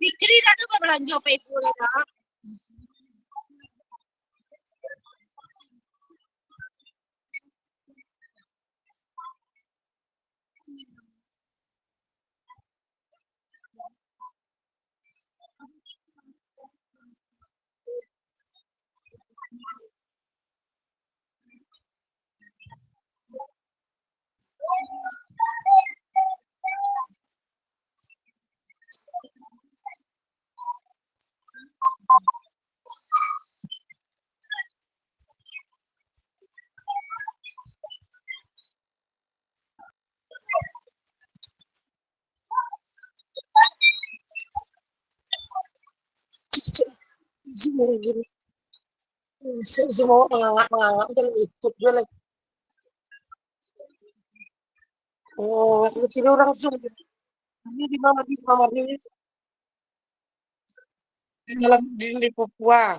Pikirin ano ba belanja pa ibu na? Zoom gini. Zoom mo manganga dalam ikut gue lagi. Oh, kira orang Zoom. Ini di mama ini di dalam di Papua.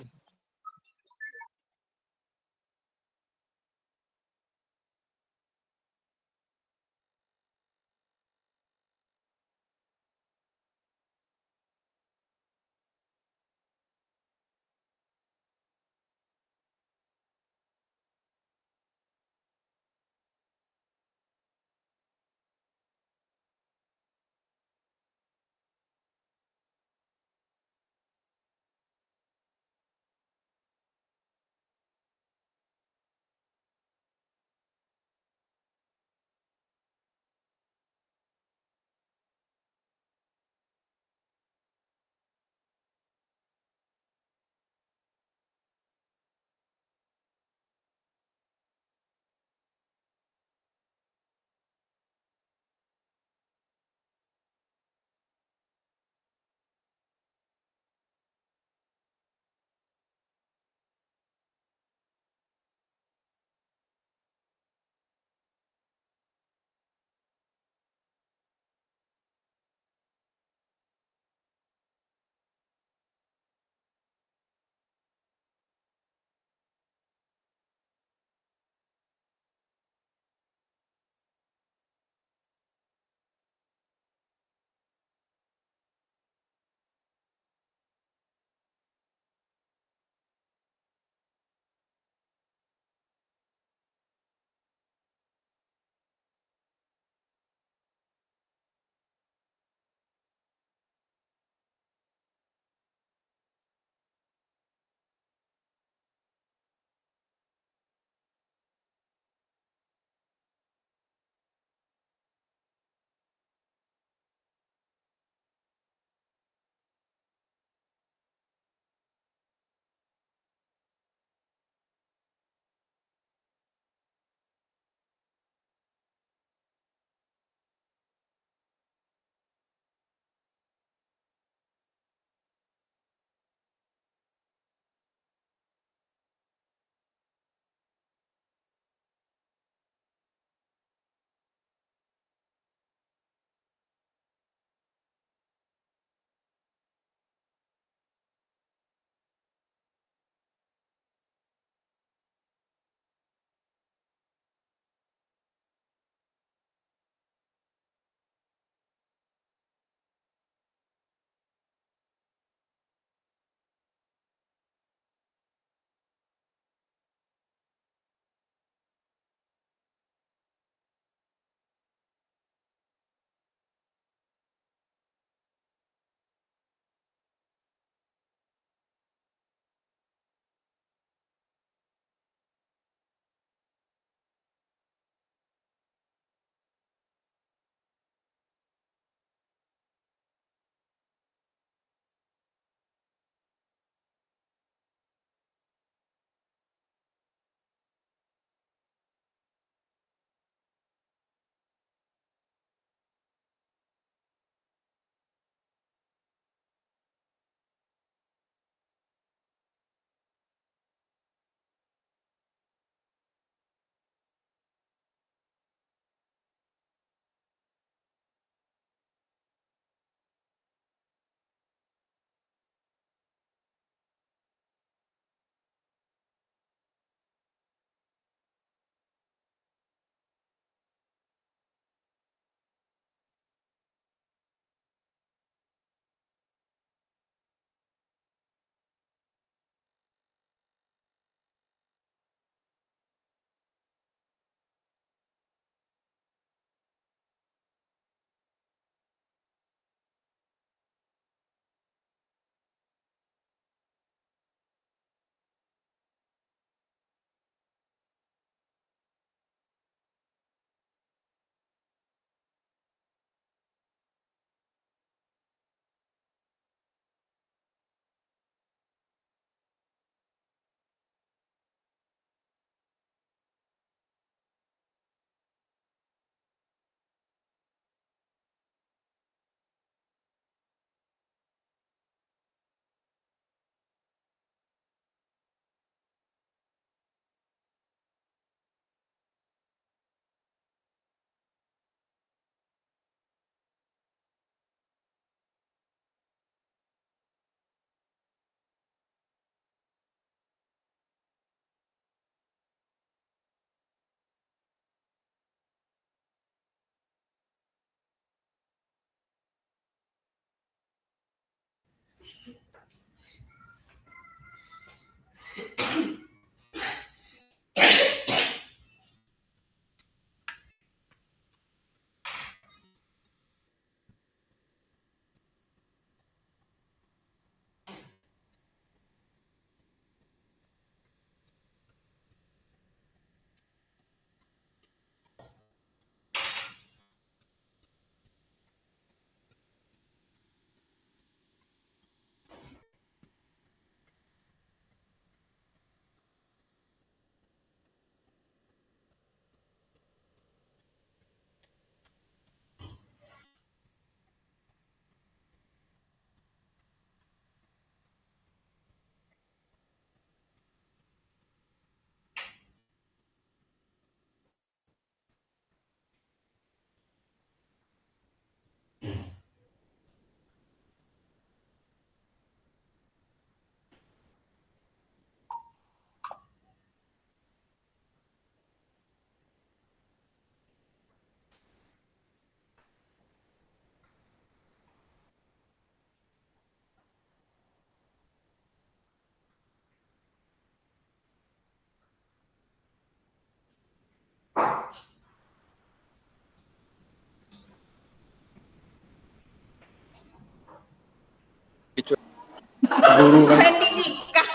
Guru kan. Pendidikan.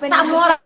Pendidikan.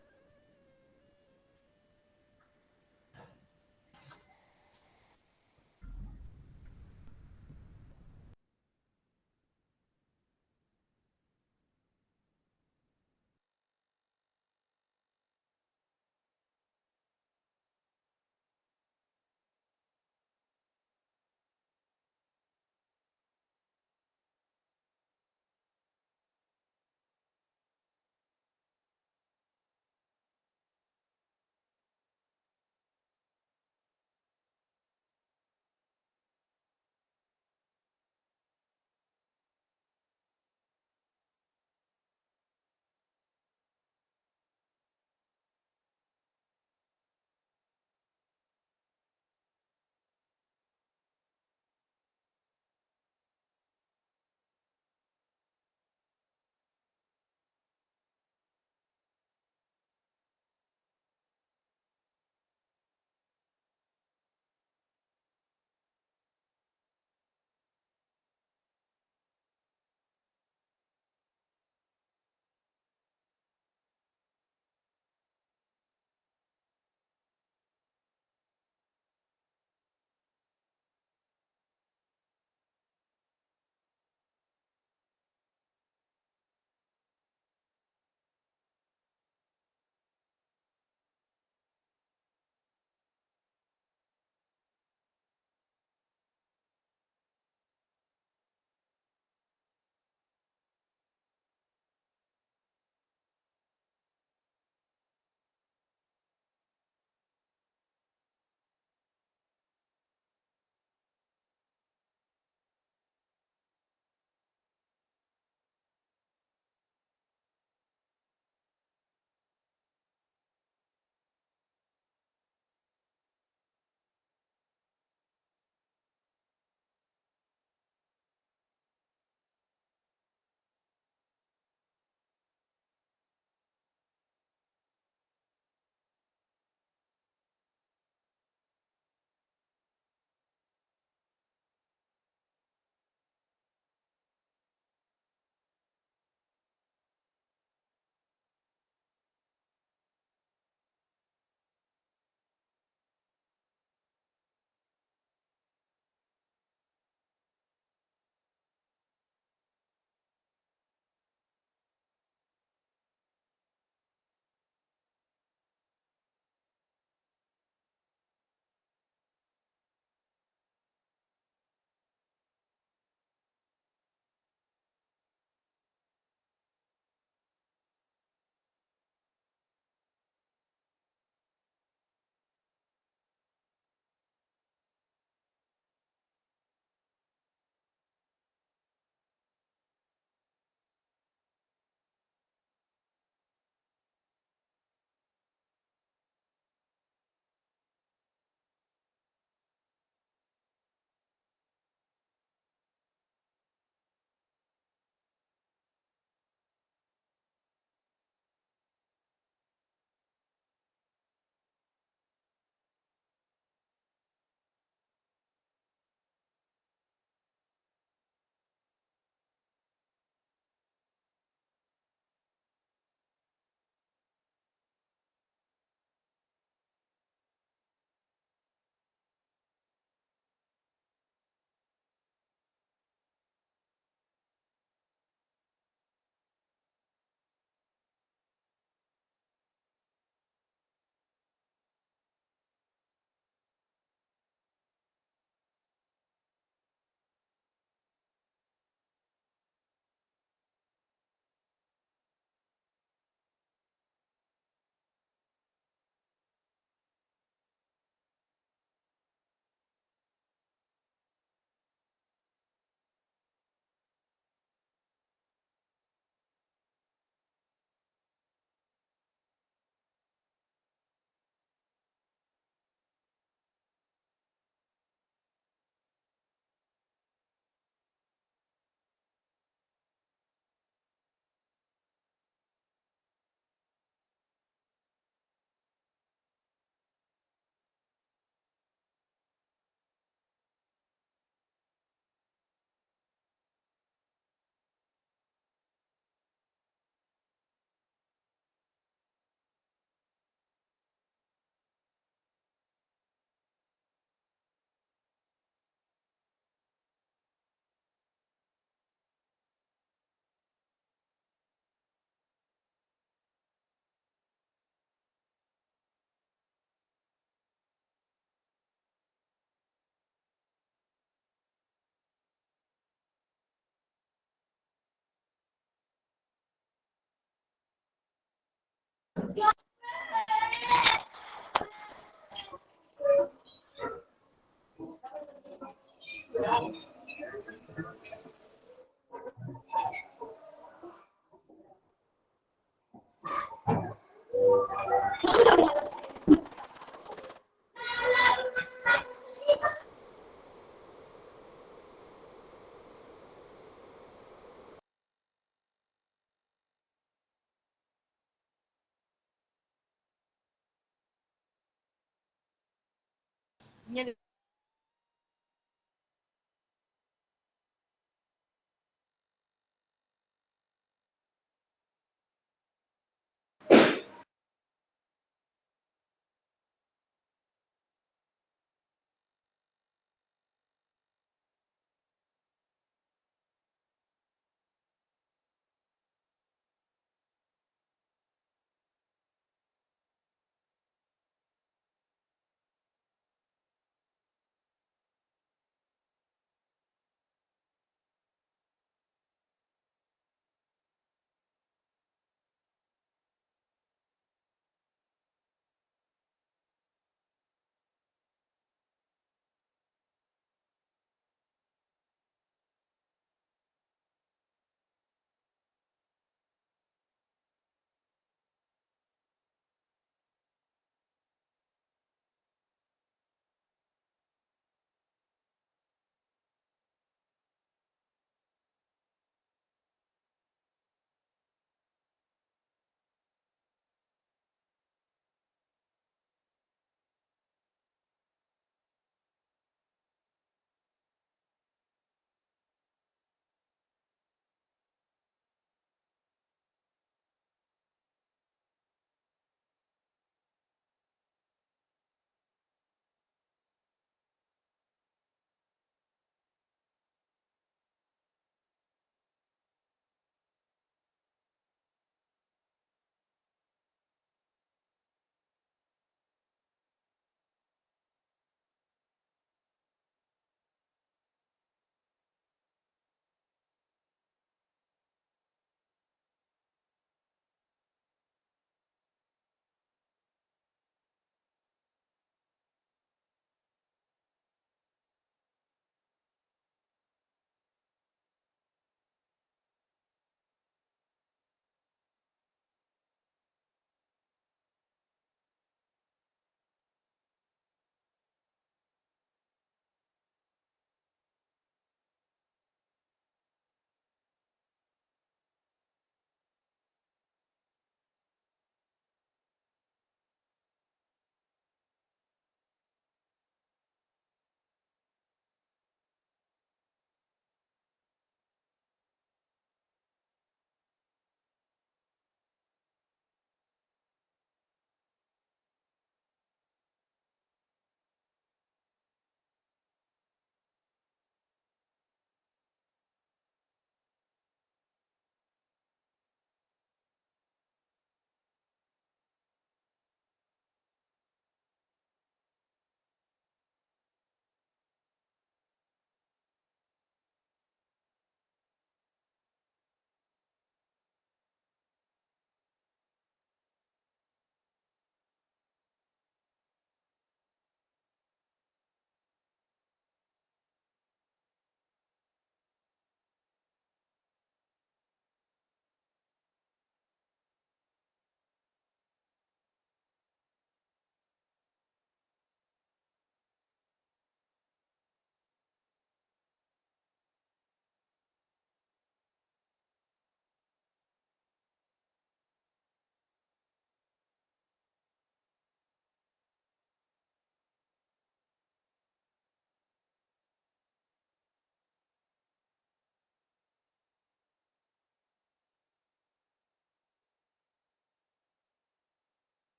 Nhân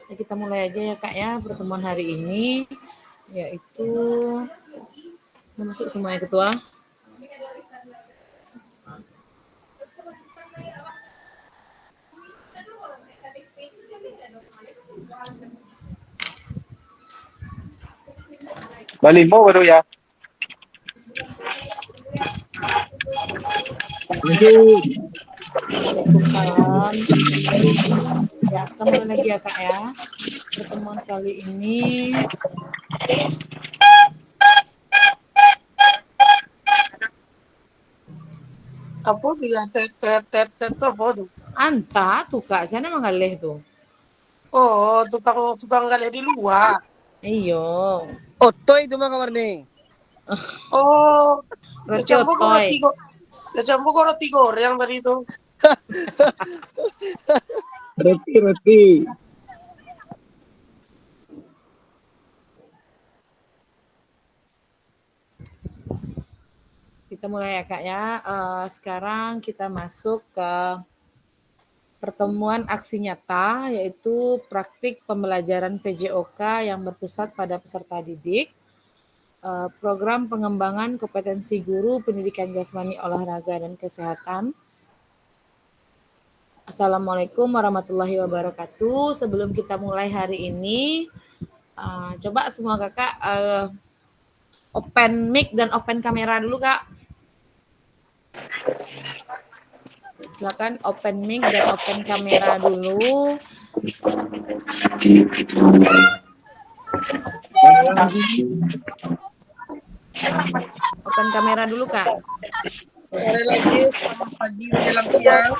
Ya, kita mulai aja ya Kak ya pertemuan hari ini, yaitu masuk semuanya ketua. Balik mo baru ya. Waalaikumsalam. Ya, kita mulai lagi ya Kak ya. Pertemuan kali ini Apa tuh ya? Tet tuh apa tuh? anta tuh Kak, sana mengalih tuh. Oh, tukang gali di luar. Iyo. Otoy itu mah kamar nih. Oh, Roti otoy. campur kok roti goreng tadi itu. Roti. Kita mulai ya Kak ya. Sekarang kita masuk ke pertemuan aksi nyata, yaitu praktik pembelajaran PJOK yang berpusat pada peserta didik, program pengembangan kompetensi guru pendidikan jasmani, olahraga, dan kesehatan. Assalamualaikum warahmatullahi wabarakatuh. Sebelum kita mulai hari ini, coba semua kakak open mic dan open kamera dulu Kak. Silakan open mic dan open kamera dulu. Open kamera dulu Kak. Sore lagi, selamat pagi menjelang siang.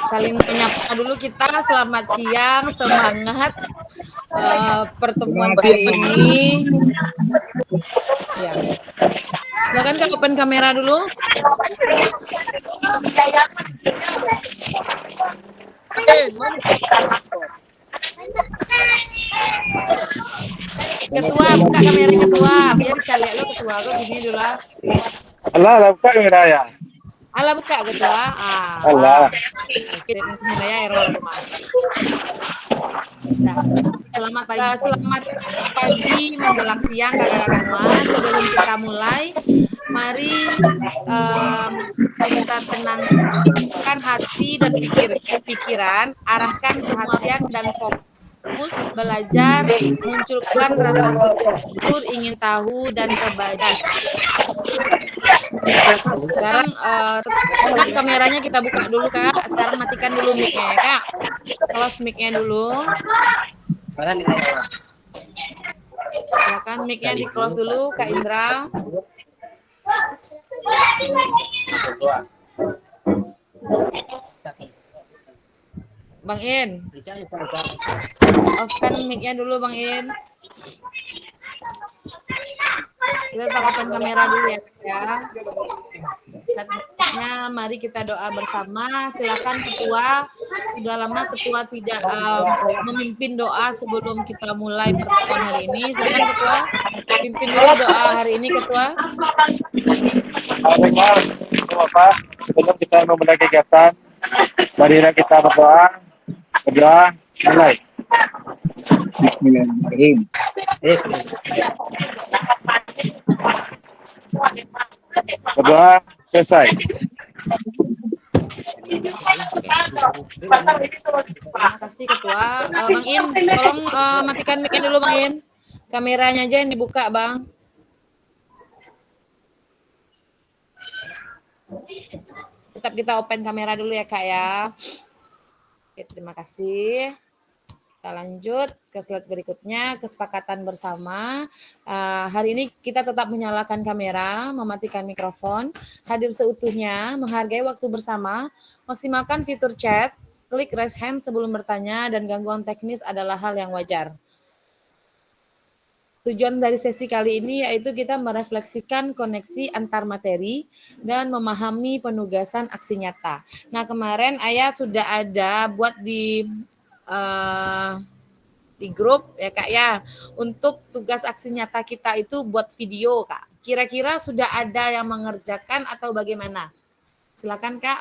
Saling menyapa dulu kita. Selamat siang, semangat pertemuan hari ini. Ya. Silakan Kak open kamera dulu. Ketua, buka kamera ketua. Biar dicalek lo ketua. Kok gini dulu lah. Allah, buka kamera ya. Alah buka ketua. Allah. Mungkin ya error teman. Nah, selamat pagi menjelang siang kakak-kakak semua. Sebelum kita mulai, mari kita tenangkan hati dan pikiran, arahkan semua perhatian dan fokus belajar, munculkan rasa syukur, ingin tahu dan kebaikan. Sekarang tetap kameranya kita buka dulu Kak. Sekarang matikan dulu mic-nya ya Kak. Close mic-nya dulu. Silakan mic-nya di close dulu Kak Indra. Bang In. Off-kan mic-nya dulu Bang In. Kita tetap open kamera dulu ya Kak ya. Selanjutnya mari kita doa bersama. Silakan ketua. Sudah lama ketua tidak memimpin doa sebelum kita mulai pertemuan hari ini. Silakan ketua pimpin dulu doa hari ini ketua. Bapak, sebelum kita memulai kegiatan, marilah kita berdoa. Mulai. Bismillahirrahmanirrahim. Berdoa selesai. Terima kasih ketua. Bang In, tolong matikan mic-nya dulu Bang In. Kameranya aja yang dibuka Bang. Tetap kita open kamera dulu ya Kak ya. Oke, terima kasih. Kita lanjut ke slide berikutnya, kesepakatan bersama. Hari ini kita tetap menyalakan kamera, mematikan mikrofon, hadir seutuhnya, menghargai waktu bersama, maksimalkan fitur chat, klik raise hand sebelum bertanya, dan gangguan teknis adalah hal yang wajar. Tujuan dari sesi kali ini yaitu kita merefleksikan koneksi antar materi dan memahami penugasan aksi nyata. Nah kemarin Ayah sudah ada buat di grup ya Kak ya, untuk tugas aksi nyata kita itu buat video Kak. Kira-kira sudah ada yang mengerjakan atau bagaimana? Silakan Kak.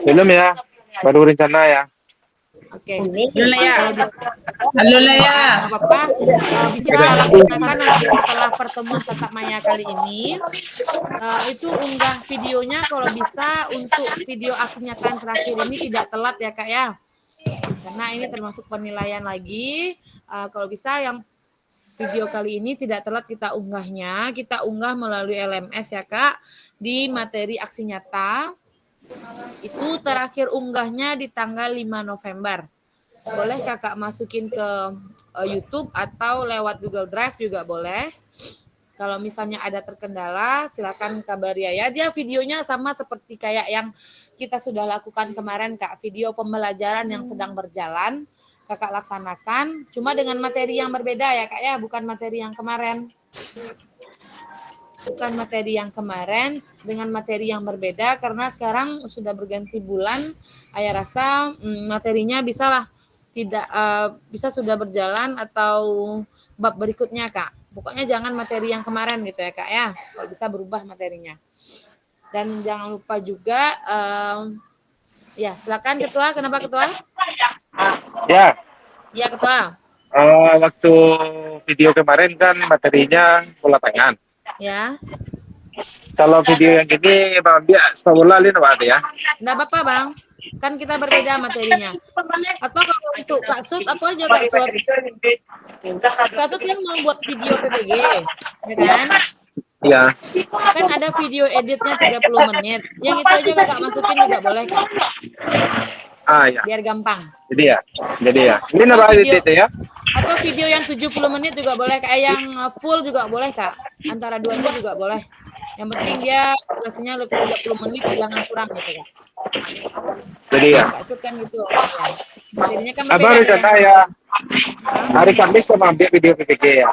Belum ya, baru rencana ya. Oke. Halo ya. Kalau bisa Halo ya. nggak apa-apa. Bisa laksanakan nanti setelah pertemuan tatap maya kali ini. Itu unggah videonya kalau bisa untuk video aksi nyata yang terakhir ini tidak telat ya Kak ya. Karena ini termasuk penilaian lagi. Kalau bisa yang video kali ini tidak telat kita unggahnya. Kita unggah melalui LMS ya Kak. Di materi aksi nyata. Itu terakhir unggahnya di tanggal 5 November. Boleh Kakak masukin ke YouTube atau lewat Google Drive juga boleh. Kalau misalnya ada terkendala, silakan kabari ya. Dia videonya sama seperti kayak yang kita sudah lakukan kemarin, Kak. Video pembelajaran yang sedang berjalan, Kakak laksanakan. Cuma dengan materi yang berbeda ya, Kak ya. Bukan materi yang kemarin. Bukan materi yang kemarin, dengan materi yang berbeda. Karena sekarang sudah berganti bulan, Ayah rasa materinya bisalah tidak bisa sudah berjalan atau bab berikutnya, Kak. Pokoknya jangan materi yang kemarin gitu ya Kak ya. Kalau bisa berubah materinya. Dan jangan lupa juga ya silakan Ketua. Kenapa Ketua? Ya, Ya Ketua. waktu video kemarin kan materinya bola tangan. Ya. Kalau video yang ini Bang dia sepak bola lain apa ya? Enggak apa-apa Bang. Kan kita berbeda materinya. Atau kalau untuk Kak Sud, aku aja Kak Sud. Kak Sud kan mau buat video PPG, ya kan? Iya. Kan ada video editnya 30 menit. Yang itu aja Kakak masukin juga boleh Kak. Ya. Biar gampang. Jadi ya. Ini Atau nama video, edit ya? atau video yang 70 menit juga boleh Kak. Yang full juga boleh Kak. Antara dua itu juga boleh. Yang penting dia durasinya lebih 30 menit, jangan kurang gitu Kak. Jadi ya. Kak Sud kan gitu. Ya. Materinya kan Abang berbeda rencana dengan ya kemarin. hari Kamis mau ambil video PPG ya?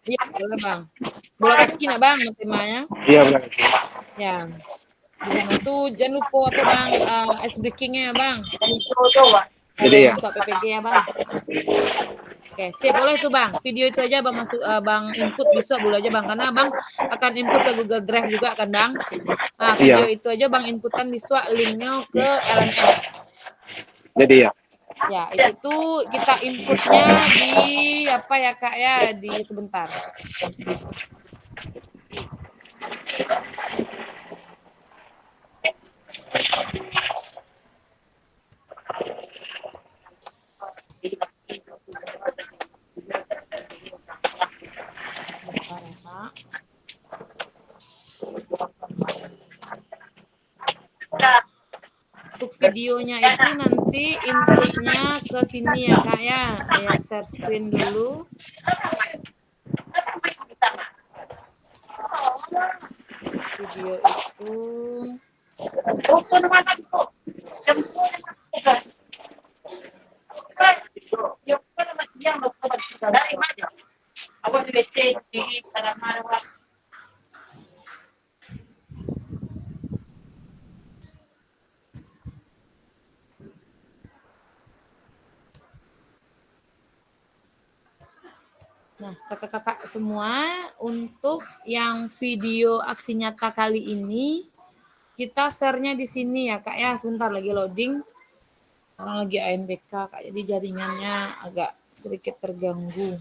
Iya, boleh Bang. Bola kaki nak Bang temanya. Iya benar. Ya. Di sana tuh jangan lupa apa Bang, ice breakingnya ya Bang. Jadi ya. Buka PPG ya Bang. Oke, sip boleh tuh Bang. Video itu aja Bang masuk Bang input besok boleh aja Bang karena Bang akan input ke Google Drive juga kan Bang. Nah, video itu aja Bang inputkan besok linknya ke LMS. Jadi ya. Ya, itu tuh kita inputnya di apa ya Kak ya, di sebentar. Sebentar ya Kak. Untuk videonya itu nanti inputnya ke sini ya Kak ya. Ayah share screen dulu. Video itu nah, kakak-kakak semua, untuk yang video aksi nyata kali ini kita share-nya di sini ya Kak ya. Sebentar lagi loading. Orang lagi ANBK Kak, jadi jaringannya agak sedikit terganggu.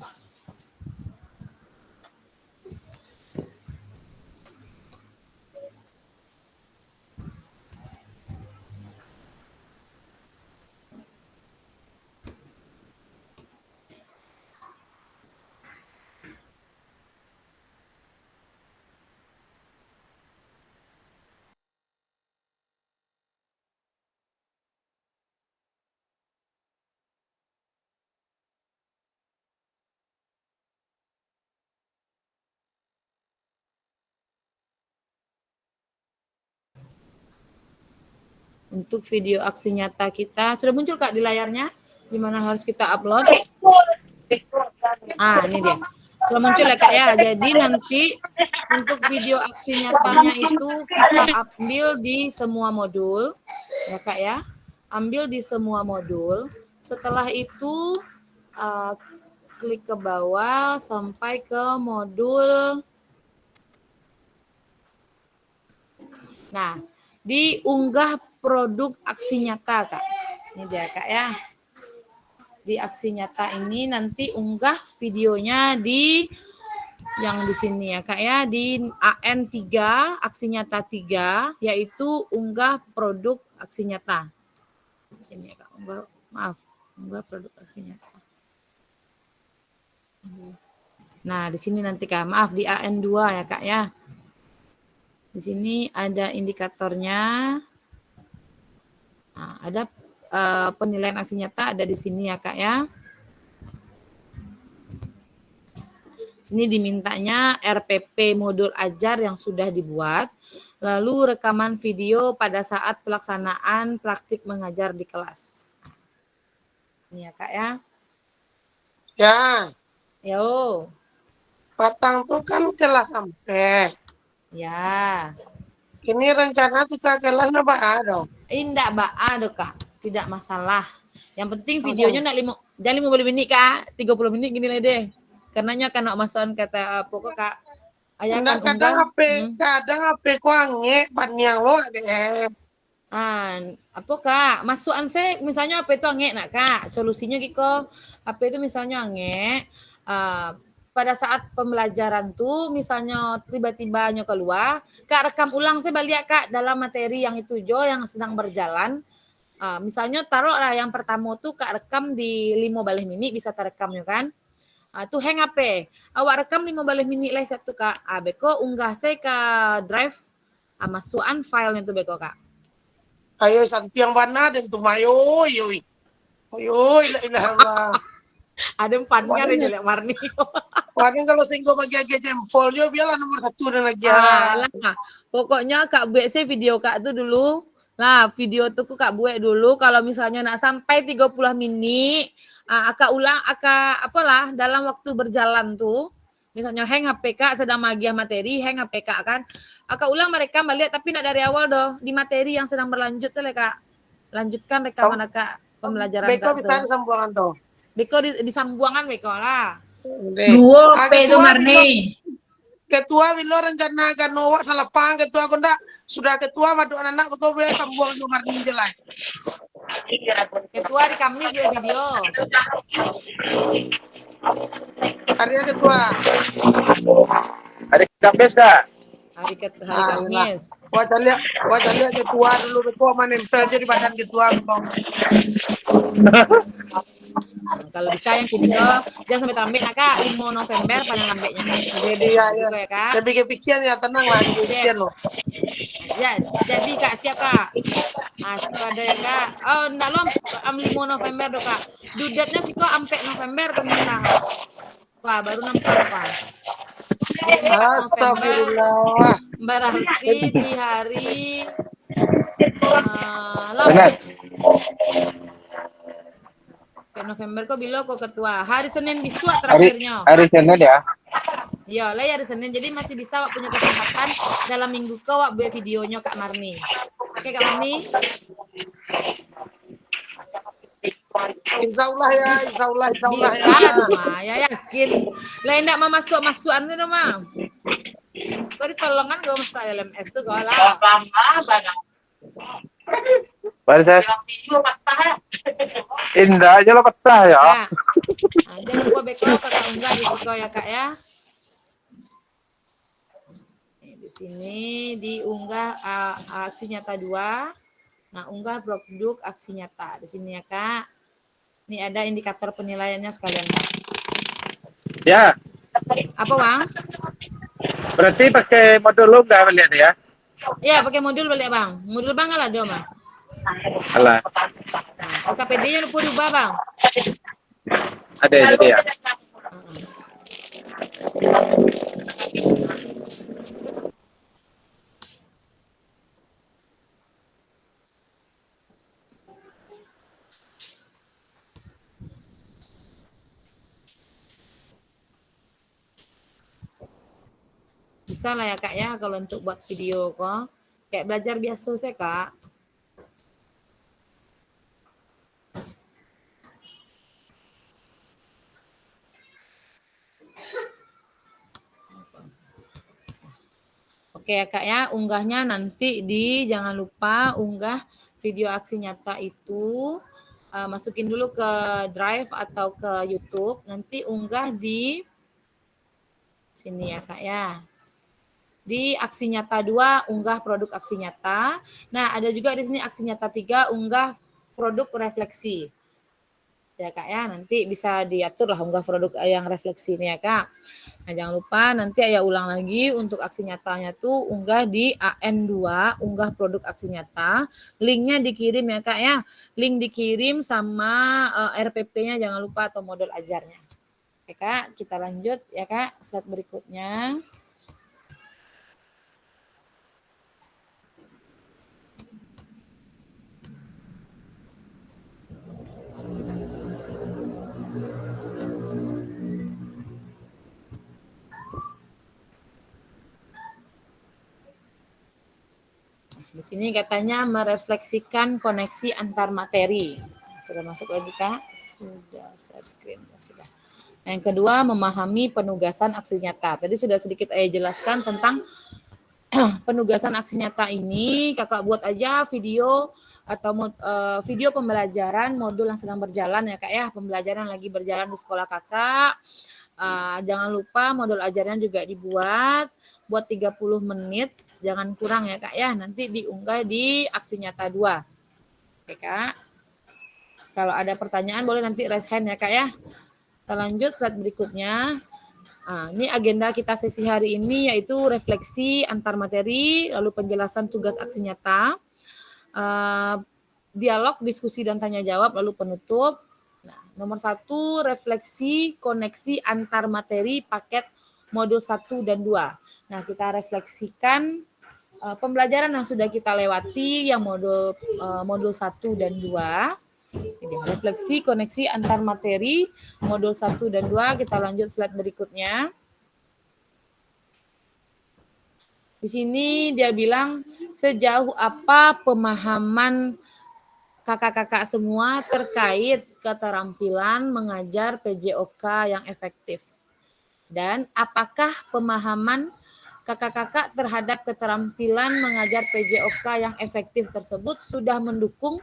Untuk video aksi nyata kita sudah muncul Kak di layarnya, di mana harus kita upload. Ini dia. Sudah muncul ya Kak ya. Jadi nanti untuk video aksi nyatanya itu kita ambil di semua modul ya Kak ya. Ambil di semua modul. Setelah itu klik ke bawah sampai ke modul. Nah, diunggah produk aksi nyata Kak. Ini dia Kak ya. di aksi nyata ini nanti unggah videonya di yang di sini ya Kak ya, di AN3 aksi nyata 3, yaitu unggah produk aksi nyata. Di sini ya Kak, unggah produk aksi nyata. Nah, di sini nanti Kak, maaf di AN2 ya Kak ya. Di sini ada indikatornya. Nah, ada penilaian aksi nyata ada di sini ya Kak ya. Sini dimintanya RPP modul ajar yang sudah dibuat, lalu rekaman video pada saat pelaksanaan praktik mengajar di kelas. Ini ya Kak ya. Ya, Yo. Patang tuh kan kelas sampai. Ya. Ini rencana tuh ke kelasnya Pak Ado. Indak Mbak, aduh Kak, tidak masalah. Yang penting Masalah. videonya jangan 50 menit Kak, 30 menit gini lah deh. Karenanya kan masukan kata pokok Kak. Ayah kan Kadang unggah. kadang HP ku ange paniang lo deh. Apa Kak? Masukan saya misalnya apa itu ange nak Kak? Solusinya gitu. HP itu misalnya ange pada saat pembelajaran tuh misalnya tiba-tiba keluar, Kak rekam ulang saya balik Kak dalam materi yang itu jo yang sedang berjalan. Misalnya taruhlah yang pertama tuh Kak rekam di 15 menit bisa terekamnya kan? Tuh hang HP. Awak rekam 15 menit lah satu Kak. Beko unggah saya ke drive masukan filenya tuh beko Kak. Ayo santiang bana dan tumayo yoi. Ayo ilah ilah Allah. Ada empannya ada jelek warni. Waduh kalau singgo bagi jempol yo biarlah nomor 1 dan lagi. Lah, pokoknya Kak buat saya video Kak tuh dulu. Nah, video tuh Kak buat dulu kalau misalnya nak sampai 30 menit, Kak ulang apalah dalam waktu berjalan tuh. Misalnya hang HP Kak sedang magiah materi, hang HP Kak kan. Kak ulang mereka balik tapi nak dari awal doh di materi yang sedang berlanjut tuh Kak. Lanjutkan rekaman Kak pembelajaran Beko Kak bisa tuh. disambungan tuh. Beko disambungan Beko lah. Dua P itu Marni. Ketua Wilo rencana kan wak salepang ketua aku ndak sudah ketua madu anak betul be sambung do Marni jelai. Ketua di Kamis buat video. Harinya ketua. Hari Kamis Kak. Hari Kamis. Wajah lihat ketua dulu betul menempel jadi badan ketua betul. Kalau bisa yang kini kok jangan sampai terlambat nak Kak 5 November paling lambatnya Kak. Jadi ya Risiko ya Kak. Tapi kepikiran ya tenang lah kepikiran lo. Ya, jadi Kak siap Kak. Siko ada ya Kak. Oh, enggak lo 5 November do Kak. Dudatnya siko sampai November ternyata. Wah, baru nampak Pak. Di 4 November Astagfirullah. berarti di hari Benar. November kok bilo kok ketua. Hari Senin bisua terakhirnya. Hari Senin ya. Iya, lah hari Senin. Jadi masih bisa Wak punya kesempatan dalam minggu kau Wak buat videonya Kak Marni. Oke Kak Marni? Insya Allah ya. Bisa ya. tuh mah, ya yakin. Lah enggak mau masuk-masukan tuh mah. Kau ditolongan gak masuk LMS tuh kau lah. Baru saya. Indah aja lo petah ya. Kak. Jangan lupa beko Kakak unggah risiko ya Kak ya. Di sini diunggah aksi nyata 2. Nah, unggah produk aksi nyata. Di sini ya Kak. Ini ada indikator penilaiannya sekalian Kak. Ya. Apa Bang? Berarti pakai modul lu nggak melihat ya? Iya, pakai modul balik Bang. Modul Bang lah do mah. Alah. Nah, LKPD-nya lupa diubah Bang. Ada jadi ya. Bisa lah ya Kak ya kalau untuk buat video kok. Kayak belajar biasa saya Kak. Oke ya Kak ya, unggahnya nanti jangan lupa unggah video aksi nyata itu masukin dulu ke Drive atau ke YouTube, nanti unggah di sini ya Kak ya. Di aksi nyata 2 unggah produk aksi nyata. Nah, ada juga di sini aksi nyata 3 unggah produk refleksi. Ya Kak ya, nanti bisa diatur lah unggah produk yang refleksi ini ya Kak. Nah, jangan lupa nanti Ayah ulang lagi untuk aksi nyatanya tuh unggah di AN2, unggah produk aksi nyata. Linknya dikirim ya Kak ya. Link dikirim sama RPP-nya jangan lupa atau modul ajarnya. Oke Kak, kita lanjut ya Kak, slide berikutnya. Di sini katanya merefleksikan koneksi antar materi. Sudah masuk lagi Kak? Sudah share screen. Sudah. Yang kedua, memahami penugasan aksi nyata. Tadi sudah sedikit Ayah jelaskan tentang penugasan aksi nyata ini. Kakak buat aja video atau video pembelajaran modul yang sedang berjalan ya Kak ya. Pembelajaran lagi berjalan di sekolah Kakak. Jangan lupa modul ajarnya juga dibuat. Buat 30 menit. Jangan kurang ya Kak ya. Nanti diunggah di aksi nyata 2. Oke Kak. Kalau ada pertanyaan boleh nanti raise hand ya Kak ya. Kita lanjut slide berikutnya. Ini agenda kita sesi hari ini yaitu refleksi antar materi, lalu penjelasan tugas aksi nyata, dialog, diskusi dan tanya jawab, lalu penutup. Nah, nomor 1 refleksi koneksi antar materi paket modul 1 dan 2. Nah, kita refleksikan pembelajaran yang sudah kita lewati yang modul 1 dan 2. Ini refleksi koneksi antar materi modul 1 dan 2. Kita lanjut slide berikutnya. Di sini dia bilang sejauh apa pemahaman kakak-kakak semua terkait keterampilan mengajar PJOK yang efektif. Dan apakah pemahaman kakak-kakak terhadap keterampilan mengajar PJOK yang efektif tersebut sudah mendukung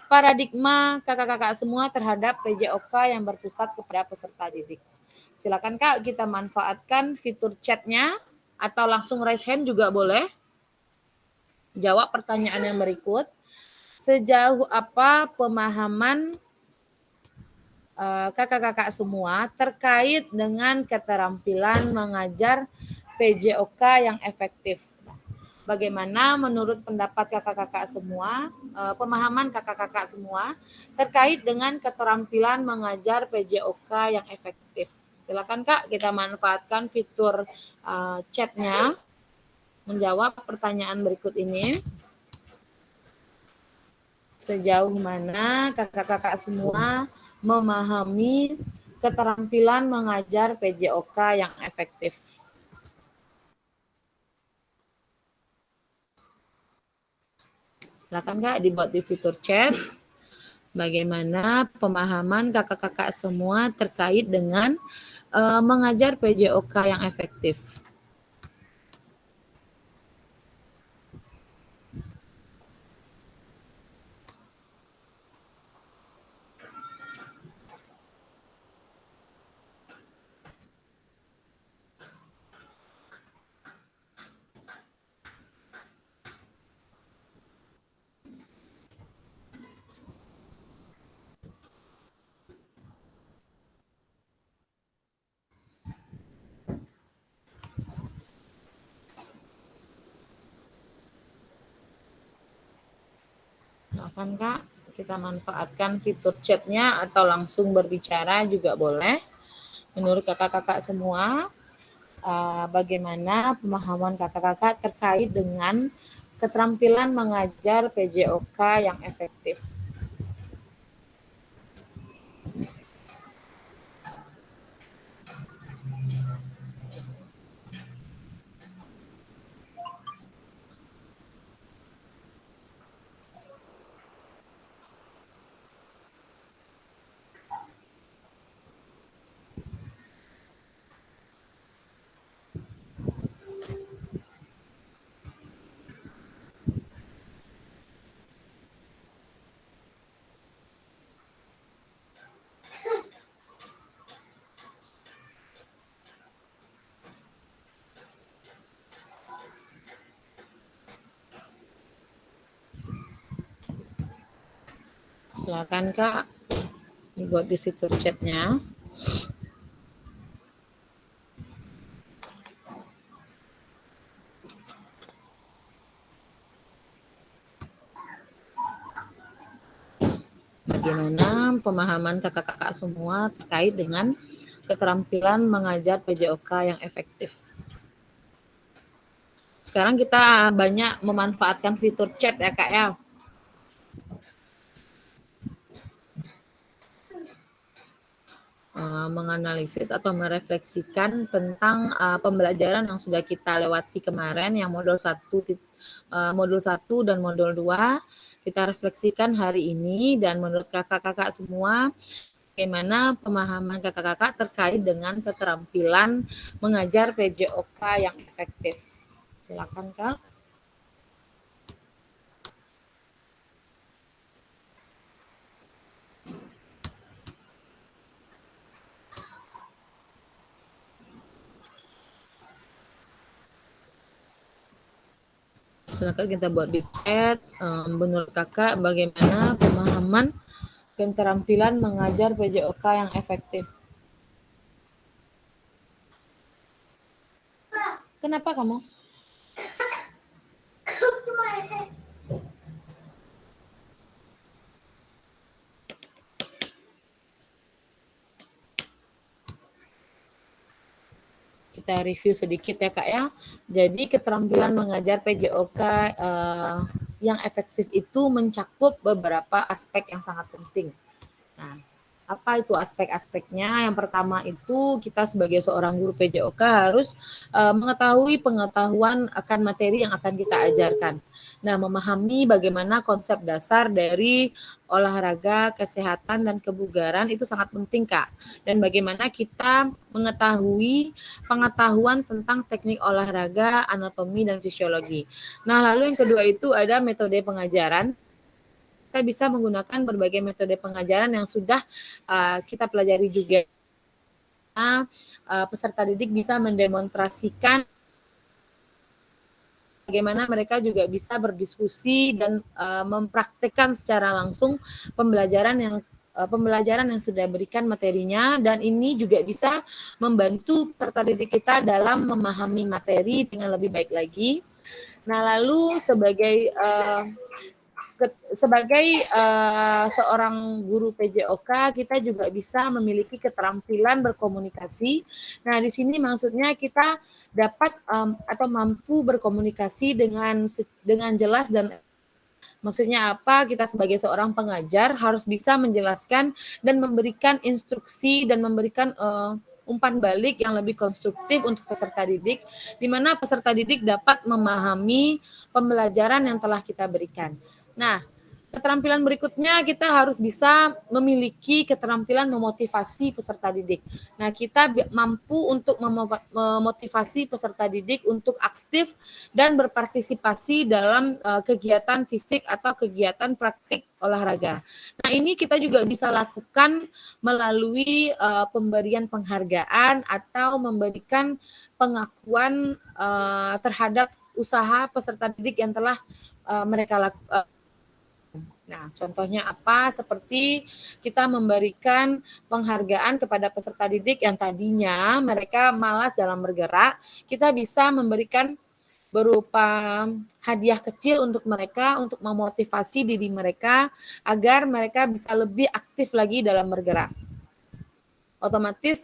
paradigma kakak-kakak semua terhadap PJOK yang berpusat kepada peserta didik. Silakan Kak, kita manfaatkan fitur chatnya atau langsung raise hand juga boleh. Jawab pertanyaan yang berikut. Sejauh apa pemahaman kakak-kakak semua terkait dengan keterampilan mengajar PJOK yang efektif? Bagaimana menurut pendapat kakak-kakak semua, pemahaman kakak-kakak semua terkait dengan keterampilan mengajar PJOK yang efektif? Silakan Kak, kita manfaatkan fitur chatnya menjawab pertanyaan berikut ini. Sejauh mana kakak-kakak semua memahami keterampilan mengajar PJOK yang efektif? Silakan Kak, dibuat di fitur chat. Bagaimana pemahaman kakak-kakak semua terkait dengan mengajar PJOK yang efektif? Silakan Kak, kita manfaatkan fitur chatnya atau langsung berbicara juga boleh. Menurut kakak-kakak semua, bagaimana pemahaman kakak-kakak terkait dengan keterampilan mengajar PJOK yang efektif? Silakan Kak, dibuat di fitur chatnya. Bagaimana pemahaman kakak-kakak semua terkait dengan keterampilan mengajar PJOK yang efektif? Sekarang kita banyak memanfaatkan fitur chat ya Kak ya. Menganalisis atau merefleksikan tentang pembelajaran yang sudah kita lewati kemarin yang modul 1 dan modul 2 kita refleksikan hari ini, dan menurut kakak-kakak semua bagaimana pemahaman kakak-kakak terkait dengan keterampilan mengajar PJOK yang efektif. Silakan Kak. Silakan kita buat di chat. Menurut kakak bagaimana pemahaman keterampilan mengajar PJOK yang efektif? Kenapa kamu? Kita review sedikit ya Kak ya. Jadi keterampilan mengajar PJOK yang efektif itu mencakup beberapa aspek yang sangat penting. Nah, apa itu aspek-aspeknya? Yang pertama itu kita sebagai seorang guru PJOK harus mengetahui pengetahuan akan materi yang akan kita ajarkan. Nah, memahami bagaimana konsep dasar dari olahraga, kesehatan, dan kebugaran itu sangat penting, Kak. Dan bagaimana kita mengetahui pengetahuan tentang teknik olahraga, anatomi, dan fisiologi. Nah, lalu yang kedua itu ada metode pengajaran. Kita bisa menggunakan berbagai metode pengajaran yang sudah kita pelajari juga. Peserta didik bisa mendemonstrasikan bagaimana mereka juga bisa berdiskusi dan mempraktikkan secara langsung pembelajaran yang sudah berikan materinya, dan ini juga bisa membantu peserta didik kita dalam memahami materi dengan lebih baik lagi. Nah, lalu sebagai seorang guru PJOK, kita juga bisa memiliki keterampilan berkomunikasi. Nah, di sini maksudnya kita dapat atau mampu berkomunikasi dengan jelas, dan maksudnya apa? Kita sebagai seorang pengajar harus bisa menjelaskan dan memberikan instruksi dan memberikan umpan balik yang lebih konstruktif untuk peserta didik, di mana peserta didik dapat memahami pembelajaran yang telah kita berikan. Nah, keterampilan berikutnya kita harus bisa memiliki keterampilan memotivasi peserta didik. Nah, kita mampu untuk memotivasi peserta didik untuk aktif dan berpartisipasi dalam kegiatan fisik atau kegiatan praktik olahraga. Nah, ini kita juga bisa lakukan melalui pemberian penghargaan atau memberikan pengakuan terhadap usaha peserta didik yang telah mereka lakukan. Nah, contohnya apa? Seperti kita memberikan penghargaan kepada peserta didik yang tadinya mereka malas dalam bergerak, kita bisa memberikan berupa hadiah kecil untuk mereka, untuk memotivasi diri mereka agar mereka bisa lebih aktif lagi dalam bergerak. Otomatis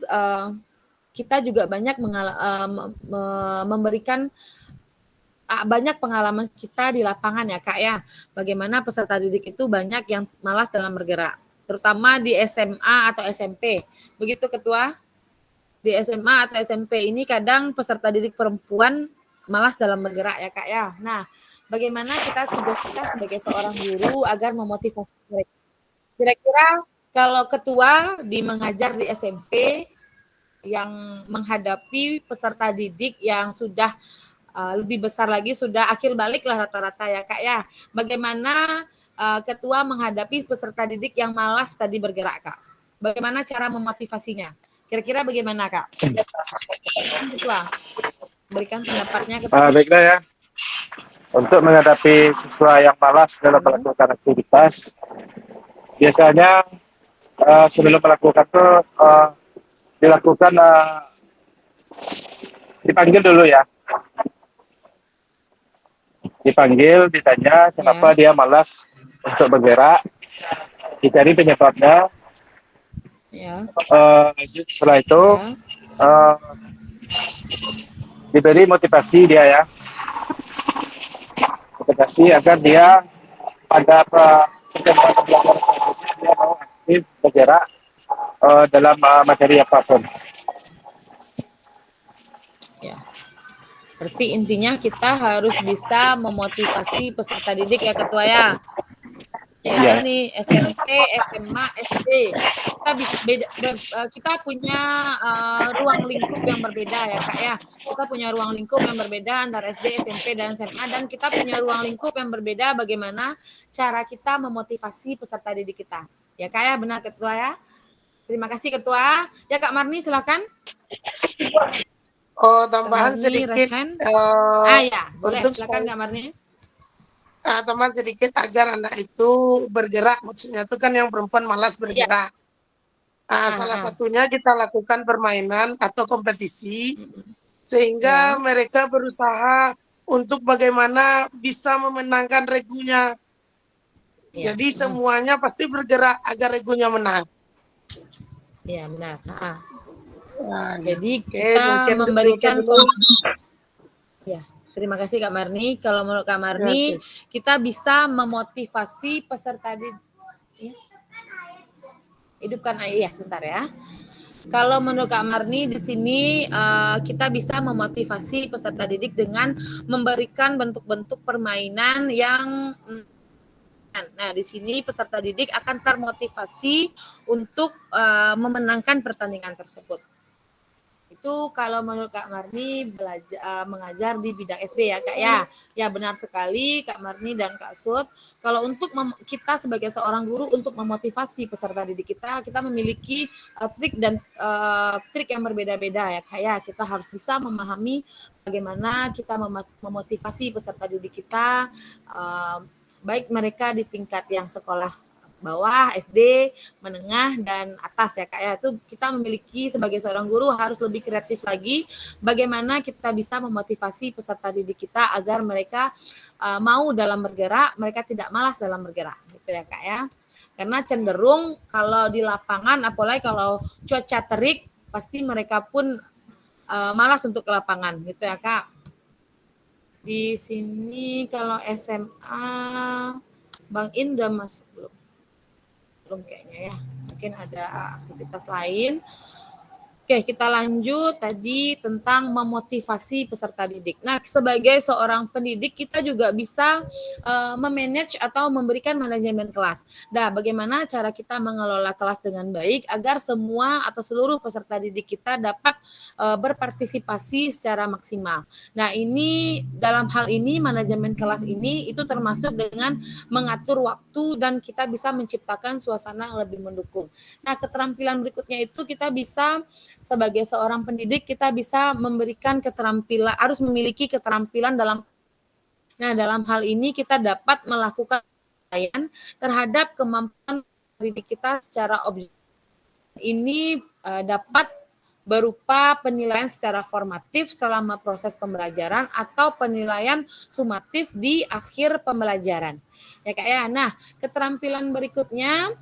kita juga banyak memberikan banyak pengalaman kita di lapangan ya Kak ya, bagaimana peserta didik itu banyak yang malas dalam bergerak, terutama di SMA atau SMP. Begitu Ketua? Di SMA atau SMP ini kadang peserta didik perempuan malas dalam bergerak ya Kak ya. Nah, bagaimana tugas kita sebagai seorang guru agar memotivasi mereka? Kira-kira kalau Ketua mengajar di SMP yang menghadapi peserta didik yang sudah lebih besar lagi, sudah akhir balik lah rata-rata ya Kak ya. Bagaimana Ketua menghadapi peserta didik yang malas tadi bergerak Kak? Bagaimana cara memotivasinya? Kira-kira bagaimana Kak? Ketua, berikan pendapatnya Ketua. Baiklah ya. Untuk menghadapi siswa yang malas dalam melakukan aktivitas, biasanya sebelum melakukan tuh dilakukan dipanggil dulu ya, dipanggil, ditanya kenapa Ya, dia malas untuk bergerak, dicari penyebabnya. ya, Lanjut setelah itu ya, eh, diberi motivasi dia ya, motivasi agar dia ya, pada pertemuan pembelajaran selanjutnya dia mau aktif bergerak dalam materi apapun. ya. Berarti intinya kita harus bisa memotivasi peserta didik ya Ketua ya. Beda Iya, nih SMP, SMA, SD. Kita bisa kita punya ruang lingkup yang berbeda ya Kak ya. Kita punya ruang lingkup yang berbeda antara SD, SMP dan SMA dan kita punya ruang lingkup yang berbeda bagaimana cara kita memotivasi peserta didik kita. Ya Kak ya, benar Ketua ya. Terima kasih Ketua. Ya Kak Marni silakan. Oh, Kak tambahan Marni, sedikit Rehan. Ah ya, boleh untuk silakan Kak Marni. tambahan sedikit agar anak itu bergerak. Maksudnya itu kan yang perempuan malas Iya. bergerak. Salah Ah, ah. satunya kita lakukan permainan atau kompetisi sehingga Ya, mereka berusaha untuk bagaimana bisa memenangkan regunya. iya. Jadi semuanya pasti bergerak agar regunya menang. Iya, benar. Ah. Nah, Jadi oke, kita mungkin demikian memberikan dulu. ya. Terima kasih Kak Marni. Kalau menurut Kak Ya, Marni, oke. kita bisa memotivasi peserta didik. Ya, hidupkan ya sebentar ya. Kalau menurut Kak Marni di sini kita bisa memotivasi peserta didik dengan memberikan bentuk-bentuk permainan yang nah, di sini peserta didik akan termotivasi untuk memenangkan pertandingan tersebut. Itu kalau menurut Kak Marni mengajar di bidang SD ya Kak ya. Ya benar sekali Kak Marni dan Kak Sud. Kalau untuk kita sebagai seorang guru untuk memotivasi peserta didik kita, kita memiliki trik dan trik yang berbeda-beda ya Kak ya. Kita harus bisa memahami bagaimana kita memotivasi peserta didik kita, baik mereka di tingkat yang sekolah bawah, SD, menengah, dan atas ya Kak ya. Itu kita memiliki sebagai seorang guru harus lebih kreatif lagi bagaimana kita bisa memotivasi peserta didik kita agar mereka mau dalam bergerak, mereka tidak malas dalam bergerak gitu ya Kak ya. Karena cenderung kalau di lapangan apalagi kalau cuaca terik pasti mereka pun malas untuk ke lapangan gitu ya Kak. Di sini kalau SMA Bang Indra masuk belum kayaknya ya, mungkin ada aktivitas lain. Oke, kita lanjut tadi tentang memotivasi peserta didik. Nah, sebagai seorang pendidik kita juga bisa memanage atau memberikan manajemen kelas. Nah, bagaimana cara kita mengelola kelas dengan baik agar semua atau seluruh peserta didik kita dapat berpartisipasi secara maksimal. Nah, ini dalam hal ini manajemen kelas ini itu termasuk dengan mengatur waktu dan kita bisa menciptakan suasana yang lebih mendukung. Nah, keterampilan berikutnya itu kita bisa sebagai seorang pendidik kita bisa memberikan keterampilan, harus memiliki keterampilan dalam hal ini kita dapat melakukan penilaian terhadap kemampuan pendidik kita secara objektif. Ini dapat berupa penilaian secara formatif selama proses pembelajaran atau penilaian sumatif di akhir pembelajaran. Ya Kak ya. Nah, keterampilan berikutnya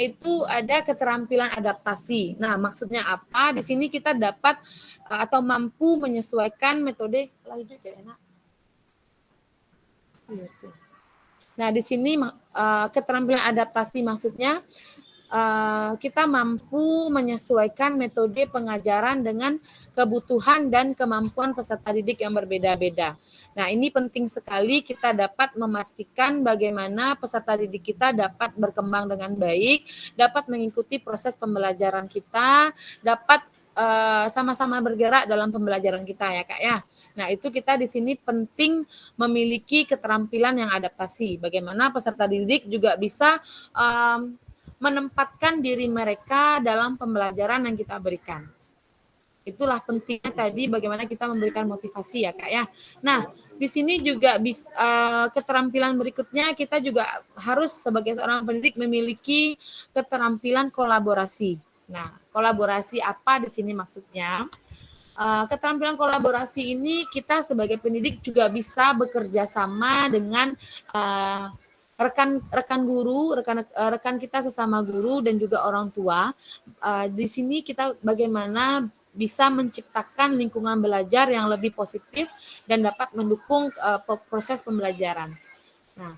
itu ada keterampilan adaptasi. Nah, maksudnya apa? Di sini kita dapat atau mampu menyesuaikan metode. Nah, di sini keterampilan adaptasi maksudnya kita mampu menyesuaikan metode pengajaran dengan kebutuhan dan kemampuan peserta didik yang berbeda-beda. Nah, ini penting sekali kita dapat memastikan bagaimana peserta didik kita dapat berkembang dengan baik, dapat mengikuti proses pembelajaran kita, dapat sama-sama bergerak dalam pembelajaran kita ya Kak ya. Nah, itu kita di sini penting memiliki keterampilan yang adaptasi. Bagaimana peserta didik juga bisa menempatkan diri mereka dalam pembelajaran yang kita berikan. Itulah pentingnya tadi bagaimana kita memberikan motivasi ya Kak ya. Nah, di sini juga keterampilan berikutnya kita juga harus sebagai seorang pendidik memiliki keterampilan kolaborasi. Nah, kolaborasi apa di sini maksudnya? Keterampilan kolaborasi ini kita sebagai pendidik juga bisa bekerja sama dengan rekan guru, rekan kita sesama guru dan juga orang tua. Di sini kita bagaimana bisa menciptakan lingkungan belajar yang lebih positif dan dapat mendukung proses pembelajaran. Nah,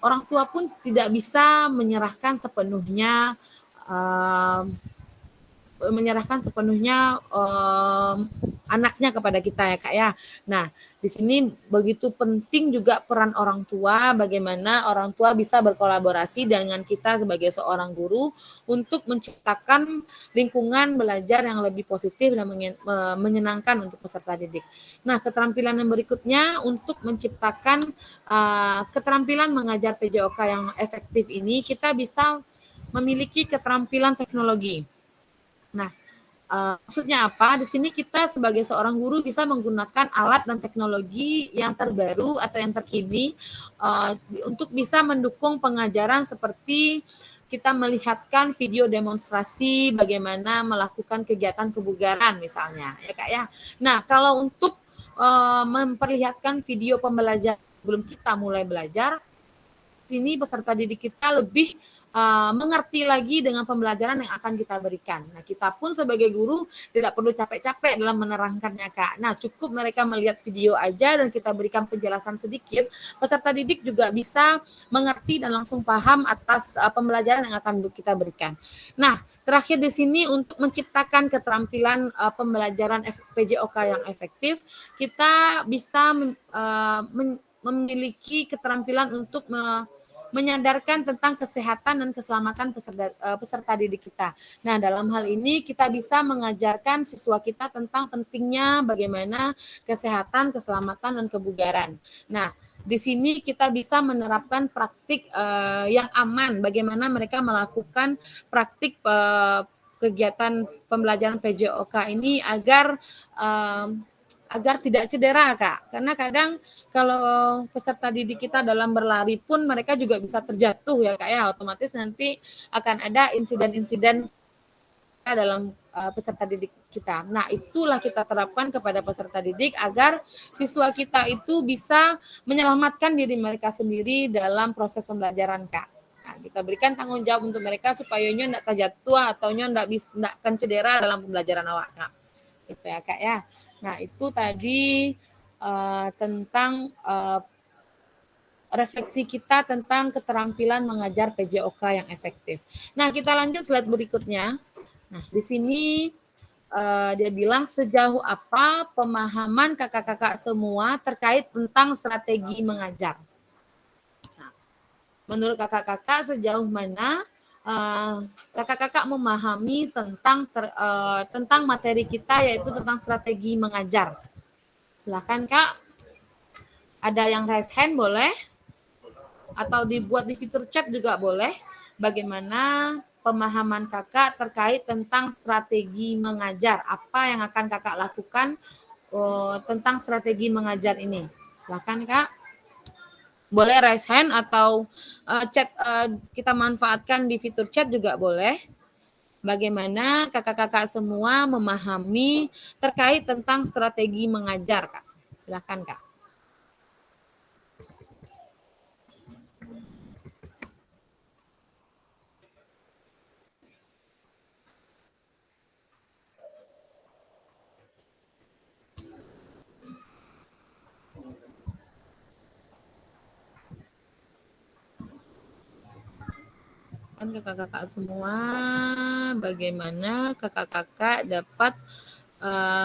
orang tua pun tidak bisa menyerahkan sepenuhnya anaknya kepada kita ya Kak ya. Nah, di sini begitu penting juga peran orang tua, bagaimana orang tua bisa berkolaborasi dengan kita sebagai seorang guru untuk menciptakan lingkungan belajar yang lebih positif dan menyenangkan untuk peserta didik. Nah, keterampilan yang berikutnya untuk menciptakan keterampilan mengajar PJOK yang efektif ini, kita bisa memiliki keterampilan teknologi. Nah, maksudnya apa? Di sini kita sebagai seorang guru bisa menggunakan alat dan teknologi yang terbaru atau yang terkini untuk bisa mendukung pengajaran seperti kita melihatkan video demonstrasi bagaimana melakukan kegiatan kebugaran misalnya, ya Kak ya. Nah, kalau untuk memperlihatkan video pembelajaran sebelum kita mulai belajar, sini peserta didik kita lebih mengerti lagi dengan pembelajaran yang akan kita berikan. Nah, kita pun sebagai guru tidak perlu capek-capek dalam menerangkannya, Kak. Nah, cukup mereka melihat video aja dan kita berikan penjelasan sedikit, peserta didik juga bisa mengerti dan langsung paham atas pembelajaran yang akan kita berikan. Nah, terakhir di sini untuk menciptakan keterampilan pembelajaran PJOK yang efektif, kita bisa memiliki keterampilan untuk menyadarkan tentang kesehatan dan keselamatan peserta didik kita. Nah, dalam hal ini kita bisa mengajarkan siswa kita tentang pentingnya bagaimana kesehatan, keselamatan, dan kebugaran. Nah, di sini kita bisa menerapkan praktik yang aman, bagaimana mereka melakukan praktik kegiatan pembelajaran PJOK ini agar tidak cedera, Kak. Karena kadang kalau peserta didik kita dalam berlari pun mereka juga bisa terjatuh ya, Kak ya. Otomatis nanti akan ada insiden-insiden dalam peserta didik kita. Nah, itulah kita terapkan kepada peserta didik agar siswa kita itu bisa menyelamatkan diri mereka sendiri dalam proses pembelajaran, Kak. Nah, kita berikan tanggung jawab untuk mereka supaya nyo tidak terjatuh atau nyo tidak akan cedera dalam pembelajaran awak, Kak. Itu ya Kak ya. Nah, itu tadi tentang refleksi kita tentang keterampilan mengajar PJOK yang efektif. Nah, kita lanjut slide berikutnya. Nah, di sini dia bilang sejauh apa pemahaman kakak-kakak semua terkait tentang strategi mengajar. Nah, menurut kakak-kakak sejauh mana kakak-kakak memahami tentang materi kita, yaitu tentang strategi mengajar. Silakan Kak. Ada yang raise hand boleh, atau dibuat di fitur chat juga boleh. Bagaimana pemahaman kakak terkait tentang strategi mengajar? Apa yang akan kakak lakukan tentang strategi mengajar ini? Silakan Kak. Boleh raise hand atau chat, kita manfaatkan di fitur chat juga boleh. Bagaimana kakak-kakak semua memahami terkait tentang strategi mengajar, Kak? Silakan, Kak. Kan kakak-kakak semua, bagaimana kakak-kakak dapat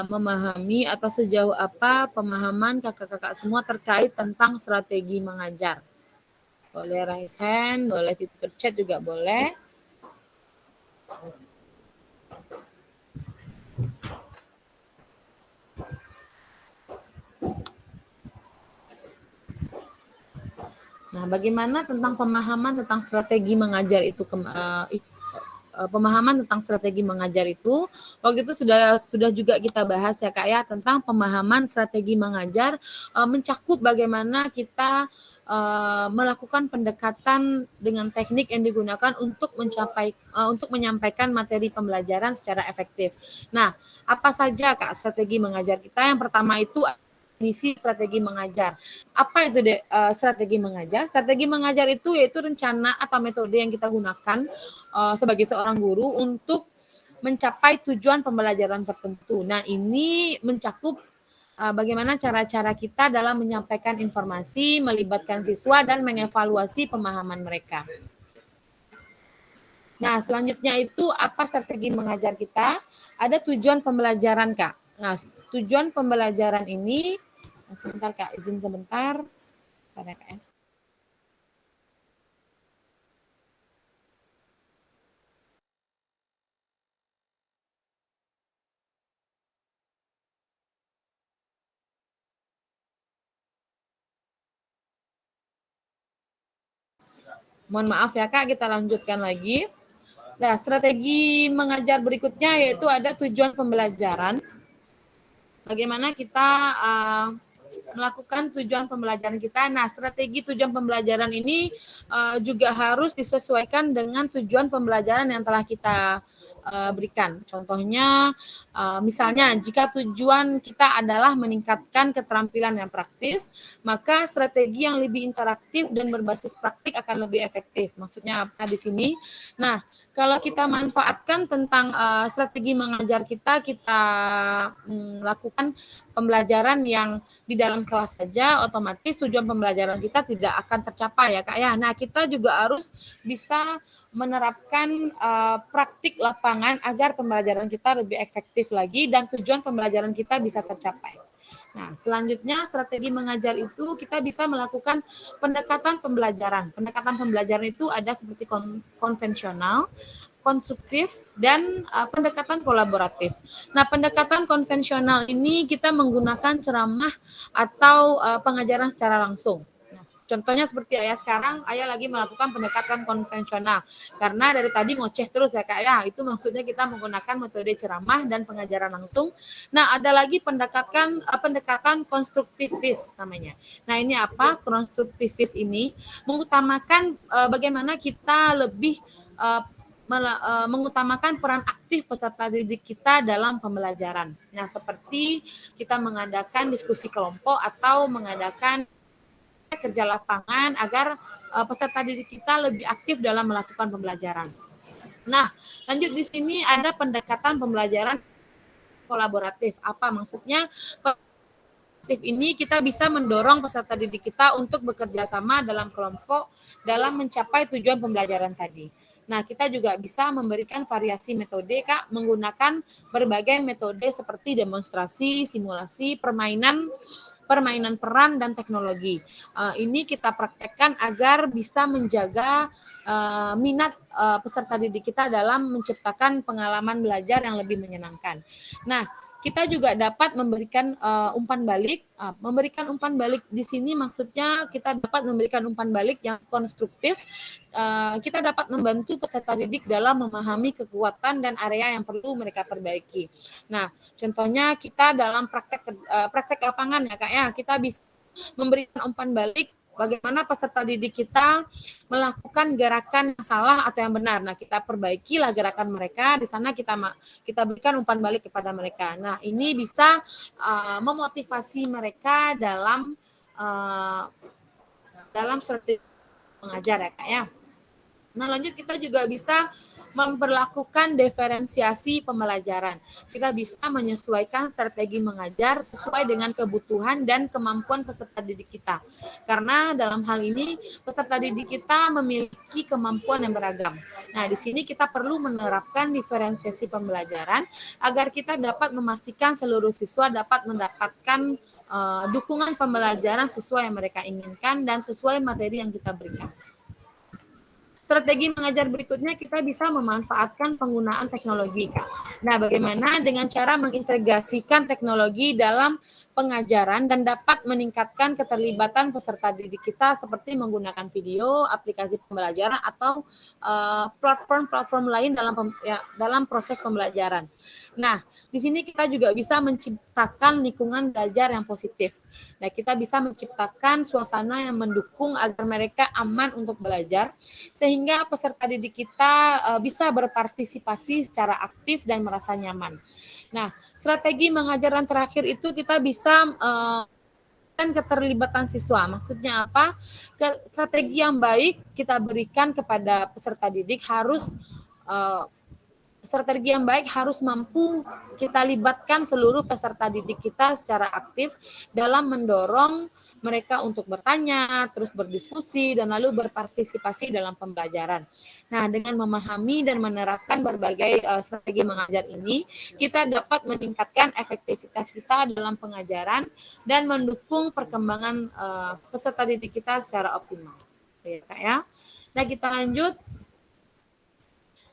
memahami atau sejauh apa pemahaman kakak-kakak semua terkait tentang strategi mengajar? Boleh raise hand, boleh fitur chat juga boleh. Nah, bagaimana tentang pemahaman tentang strategi mengajar itu pemahaman tentang strategi mengajar itu. Waktu itu sudah juga kita bahas ya Kak ya, tentang pemahaman strategi mengajar mencakup bagaimana kita melakukan pendekatan dengan teknik yang digunakan untuk menyampaikan materi pembelajaran secara efektif. Nah, apa saja Kak strategi mengajar kita? Yang pertama itu definisi strategi mengajar. Apa itu strategi mengajar? Strategi mengajar itu yaitu rencana atau metode yang kita gunakan sebagai seorang guru untuk mencapai tujuan pembelajaran tertentu. Nah, ini mencakup bagaimana cara-cara kita dalam menyampaikan informasi, melibatkan siswa, dan mengevaluasi pemahaman mereka. Nah, selanjutnya itu apa strategi mengajar kita? Ada tujuan pembelajaran, Kak. Nah, tujuan pembelajaran ini, sebentar Kak, izin sebentar. Pada Kak ya. Mohon maaf ya Kak, kita lanjutkan lagi. Nah, strategi mengajar berikutnya yaitu ada tujuan pembelajaran. Bagaimana kita melakukan tujuan pembelajaran kita. Nah, strategi tujuan pembelajaran ini juga harus disesuaikan dengan tujuan pembelajaran yang telah kita berikan. Contohnya, misalnya jika tujuan kita adalah meningkatkan keterampilan yang praktis, maka strategi yang lebih interaktif dan berbasis praktik akan lebih efektif. Maksudnya apa di sini? Nah, kalau kita manfaatkan tentang strategi mengajar kita lakukan pembelajaran yang di dalam kelas saja, otomatis tujuan pembelajaran kita tidak akan tercapai ya Kak ya. Nah, kita juga harus bisa menerapkan praktik lapangan agar pembelajaran kita lebih efektif lagi dan tujuan pembelajaran kita bisa tercapai. Nah, selanjutnya strategi mengajar itu kita bisa melakukan pendekatan pembelajaran. Pendekatan pembelajaran itu ada seperti konvensional, konstruktif, dan pendekatan kolaboratif. Nah, pendekatan konvensional ini kita menggunakan ceramah atau pengajaran secara langsung. Nah, contohnya seperti Ayah sekarang, Ayah lagi melakukan pendekatan konvensional. Karena dari tadi ngoceh terus ya Kak ya, itu maksudnya kita menggunakan metode ceramah dan pengajaran langsung. Nah, ada lagi pendekatan konstruktivis namanya. Nah, ini apa? Konstruktivis ini mengutamakan bagaimana kita lebih mengutamakan peran aktif peserta didik kita dalam pembelajaran. Nah, seperti kita mengadakan diskusi kelompok atau mengadakan kerja lapangan agar peserta didik kita lebih aktif dalam melakukan pembelajaran. Nah, lanjut di sini ada pendekatan pembelajaran kolaboratif. Apa maksudnya? Ini kita bisa mendorong peserta didik kita untuk bekerja sama dalam kelompok dalam mencapai tujuan pembelajaran tadi. Nah, kita juga bisa memberikan variasi metode Kak, menggunakan berbagai metode seperti demonstrasi, simulasi, permainan peran dan teknologi. Ini kita praktekkan agar bisa menjaga minat peserta didik kita dalam menciptakan pengalaman belajar yang lebih menyenangkan. Nah, kita juga dapat memberikan umpan balik. Memberikan umpan balik di sini maksudnya kita dapat memberikan umpan balik yang konstruktif. Kita dapat membantu peserta didik dalam memahami kekuatan dan area yang perlu mereka perbaiki. Nah, contohnya kita dalam praktek lapangan ya Kak ya, kita bisa memberikan umpan balik bagaimana peserta didik kita melakukan gerakan yang salah atau yang benar. Nah, kita perbaikilah gerakan mereka. Di sana kita berikan umpan balik kepada mereka. Nah, ini bisa memotivasi mereka dalam strategi mengajar ya Kak ya. Nah, lanjut kita juga bisa memperlakukan diferensiasi pembelajaran. Kita bisa menyesuaikan strategi mengajar sesuai dengan kebutuhan dan kemampuan peserta didik kita. Karena dalam hal ini peserta didik kita memiliki kemampuan yang beragam. Nah, di sini kita perlu menerapkan diferensiasi pembelajaran agar kita dapat memastikan seluruh siswa dapat mendapatkan dukungan pembelajaran sesuai yang mereka inginkan dan sesuai materi yang kita berikan. Strategi mengajar berikutnya kita bisa memanfaatkan penggunaan teknologi. Nah, bagaimana dengan cara mengintegrasikan teknologi dalam pengajaran dan dapat meningkatkan keterlibatan peserta didik kita seperti menggunakan video, aplikasi pembelajaran atau platform-platform lain dalam proses pembelajaran. Nah, di sini kita juga bisa menciptakan lingkungan belajar yang positif. Nah, kita bisa menciptakan suasana yang mendukung agar mereka aman untuk belajar, sehingga peserta didik kita bisa berpartisipasi secara aktif dan merasa nyaman. Nah, strategi mengajaran terakhir itu kita bisa dan keterlibatan siswa. Maksudnya apa? Strategi yang baik kita berikan kepada peserta didik harus strategi yang baik harus mampu kita libatkan seluruh peserta didik kita secara aktif dalam mendorong mereka untuk bertanya, terus berdiskusi, dan lalu berpartisipasi dalam pembelajaran. Nah, dengan memahami dan menerapkan berbagai strategi mengajar ini, kita dapat meningkatkan efektivitas kita dalam pengajaran dan mendukung perkembangan peserta didik kita secara optimal. Ya, Kak, ya. Nah, kita lanjut.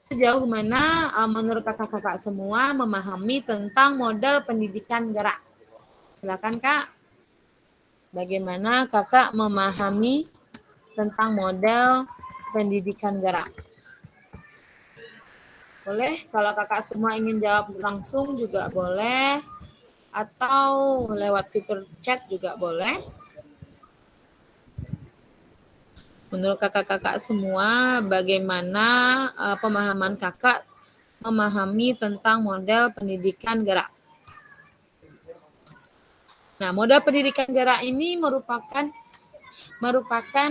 Sejauh mana menurut kakak-kakak semua memahami tentang model pendidikan gerak? Silakan Kak. Bagaimana kakak memahami tentang model pendidikan gerak? Boleh, kalau kakak semua ingin jawab langsung juga boleh, atau lewat fitur chat juga boleh. Menurut kakak-kakak semua, bagaimana pemahaman kakak memahami tentang model pendidikan gerak? Nah, model pendidikan gerak ini merupakan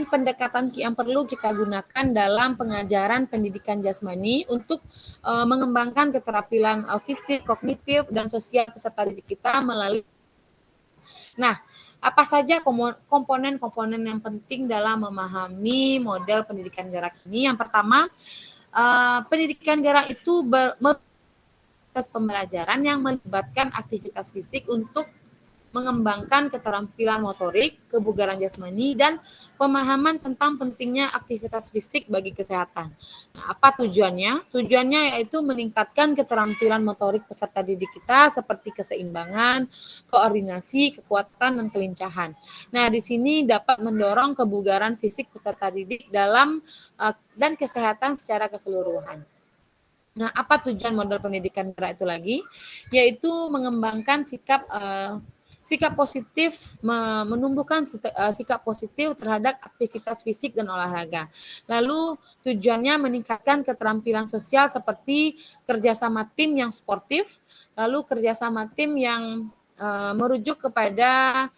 pendekatan yang perlu kita gunakan dalam pengajaran pendidikan jasmani untuk mengembangkan keterampilan fisik, kognitif, dan sosial peserta didik kita melalui. Nah, apa saja komponen-komponen yang penting dalam memahami model pendidikan gerak ini? Yang pertama, pendidikan gerak itu proses pembelajaran yang melibatkan aktivitas fisik untuk mengembangkan keterampilan motorik, kebugaran jasmani, dan pemahaman tentang pentingnya aktivitas fisik bagi kesehatan. Nah, apa tujuannya? Tujuannya yaitu meningkatkan keterampilan motorik peserta didik kita seperti keseimbangan, koordinasi, kekuatan, dan kelincahan. Nah, di sini dapat mendorong kebugaran fisik peserta didik dan kesehatan secara keseluruhan. Nah, apa tujuan model pendidikan gerak itu lagi? Yaitu mengembangkan sikap positif, menumbuhkan sikap positif terhadap aktivitas fisik dan olahraga. Lalu tujuannya meningkatkan keterampilan sosial seperti kerjasama tim yang sportif, lalu kerjasama tim yang merujuk kepada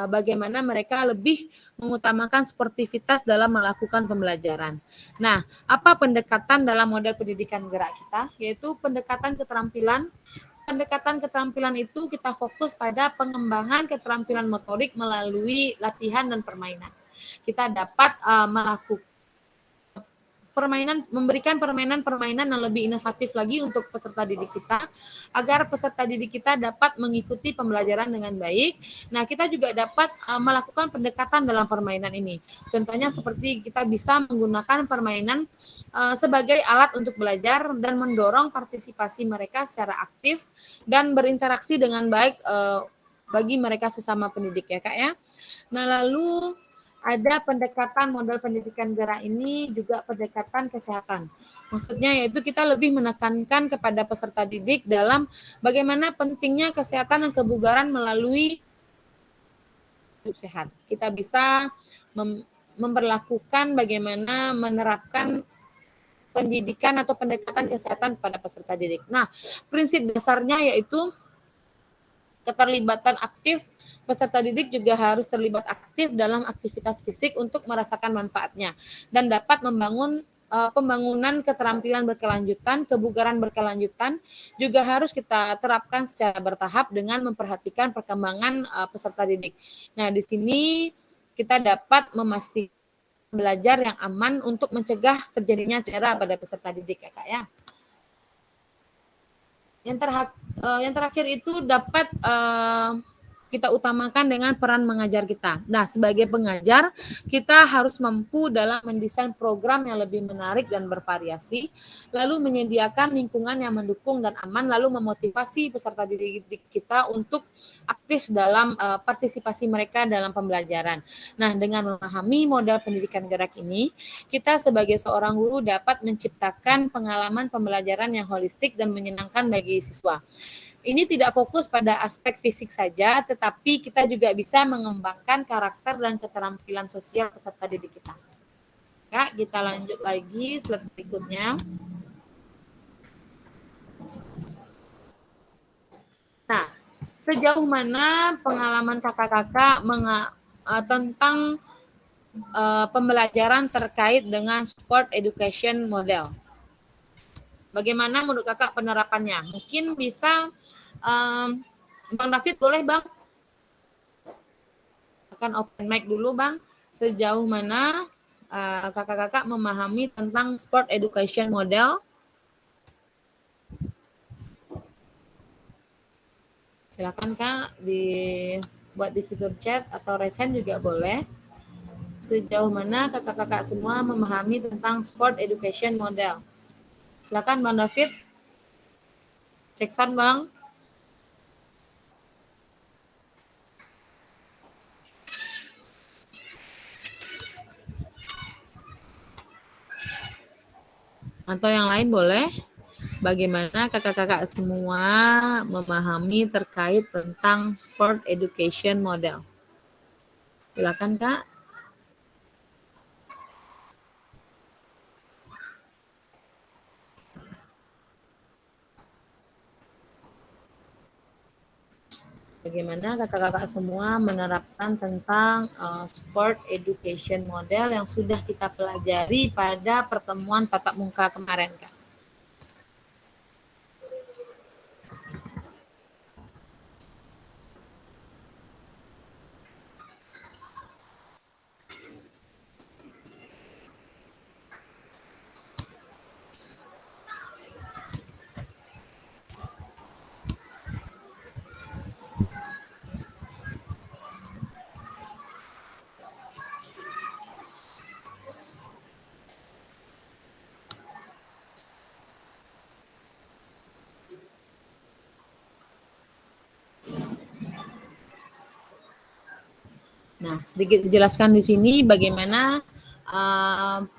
bagaimana mereka lebih mengutamakan sportivitas dalam melakukan pembelajaran. Nah, apa pendekatan dalam model pendidikan gerak kita? Yaitu pendekatan keterampilan itu kita fokus pada pengembangan keterampilan motorik melalui latihan dan permainan. Kita dapat memberikan permainan yang lebih inovatif lagi untuk peserta didik kita, agar peserta didik kita dapat mengikuti pembelajaran dengan baik. Nah, kita juga dapat melakukan pendekatan dalam permainan ini. Contohnya seperti kita bisa menggunakan permainan sebagai alat untuk belajar dan mendorong partisipasi mereka secara aktif dan berinteraksi dengan baik bagi mereka sesama pendidik, ya Kak ya. Nah, lalu ada pendekatan model pendidikan gerak ini juga pendekatan kesehatan. Maksudnya yaitu kita lebih menekankan kepada peserta didik dalam bagaimana pentingnya kesehatan dan kebugaran melalui hidup sehat. Kita bisa memperlakukan bagaimana menerapkan pendidikan atau pendekatan kesehatan pada peserta didik. Nah, prinsip dasarnya yaitu keterlibatan aktif. Peserta didik juga harus terlibat aktif dalam aktivitas fisik untuk merasakan manfaatnya dan dapat membangun pembangunan keterampilan berkelanjutan, kebugaran berkelanjutan juga harus kita terapkan secara bertahap dengan memperhatikan perkembangan peserta didik. Nah, di sini kita dapat memastikan belajar yang aman untuk mencegah terjadinya cedera pada peserta didik, ya Kak ya. Yang terakhir itu dapat kita utamakan dengan peran mengajar kita. Nah, sebagai pengajar, kita harus mampu dalam mendesain program yang lebih menarik dan bervariasi, lalu menyediakan lingkungan yang mendukung dan aman, lalu memotivasi peserta didik kita untuk aktif dalam partisipasi mereka dalam pembelajaran. Nah, dengan memahami modal pendidikan gerak ini, kita sebagai seorang guru dapat menciptakan pengalaman pembelajaran yang holistik dan menyenangkan bagi siswa. Ini tidak fokus pada aspek fisik saja, tetapi kita juga bisa mengembangkan karakter dan keterampilan sosial peserta didik kita. Kak, kita lanjut lagi slide berikutnya. Nah, sejauh mana pengalaman kakak-kakak tentang pembelajaran terkait dengan sport education model? Bagaimana menurut kakak penerapannya? Mungkin bisa Bang David boleh Bang? Akan open mic dulu Bang. Sejauh mana kakak-kakak memahami tentang sport education model? Silakan Kak, dibuat di fitur chat atau raise hand juga boleh. Sejauh mana kakak-kakak semua memahami tentang sport education model? Silakan Bang David. Cek sound Bang. Atau yang lain boleh. Bagaimana kakak-kakak semua memahami terkait tentang sport education model? Silakan Kak. Bagaimana kakak-kakak semua menerapkan tentang sport education model yang sudah kita pelajari pada pertemuan tatap muka kemarin Kak? Nah, sedikit dijelaskan di sini bagaimana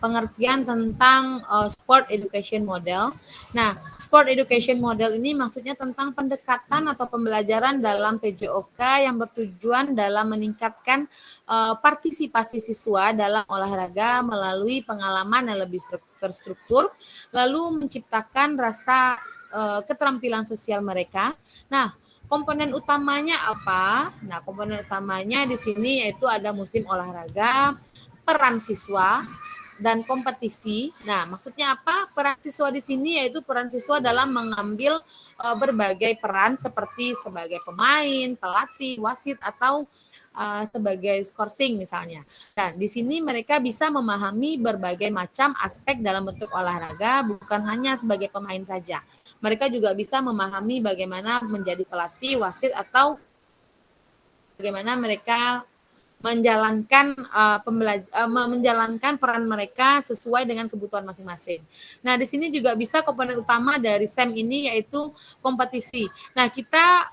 pengertian tentang sport education model. Nah, sport education model ini maksudnya tentang pendekatan atau pembelajaran dalam PJOK yang bertujuan dalam meningkatkan partisipasi siswa dalam olahraga melalui pengalaman yang lebih terstruktur, lalu menciptakan rasa keterampilan sosial mereka. Nah, komponen utamanya apa? Nah, komponen utamanya di sini yaitu ada musim olahraga, peran siswa, dan kompetisi. Nah, maksudnya apa? Peran siswa di sini yaitu peran siswa dalam mengambil berbagai peran seperti sebagai pemain, pelatih, wasit, atau sebagai skorsing misalnya. Nah, di sini mereka bisa memahami berbagai macam aspek dalam bentuk olahraga, bukan hanya sebagai pemain saja. Mereka juga bisa memahami bagaimana menjadi pelatih, wasit, atau bagaimana mereka menjalankan menjalankan peran mereka sesuai dengan kebutuhan masing-masing. Nah, di sini juga bisa komponen utama dari SEM ini yaitu kompetisi. Nah, kita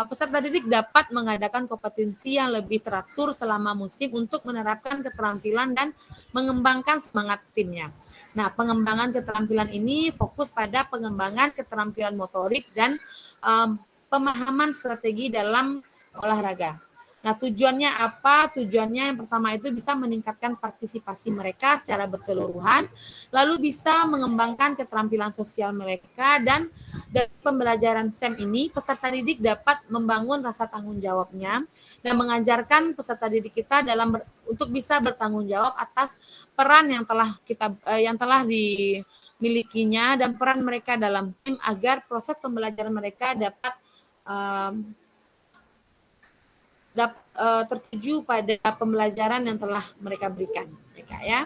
peserta didik dapat mengadakan kompetisi yang lebih teratur selama musim untuk menerapkan keterampilan dan mengembangkan semangat timnya. Nah, pengembangan keterampilan ini fokus pada pengembangan keterampilan motorik dan pemahaman strategi dalam olahraga. Nah, tujuannya apa? Tujuannya yang pertama itu bisa meningkatkan partisipasi mereka secara berseluruhan, lalu bisa mengembangkan keterampilan sosial mereka, dan dari pembelajaran SEM ini peserta didik dapat membangun rasa tanggung jawabnya dan mengajarkan peserta didik kita untuk bisa bertanggung jawab atas peran yang telah dimilikinya dan peran mereka dalam tim agar proses pembelajaran mereka dapat tertuju pada pembelajaran yang telah mereka berikan, ya.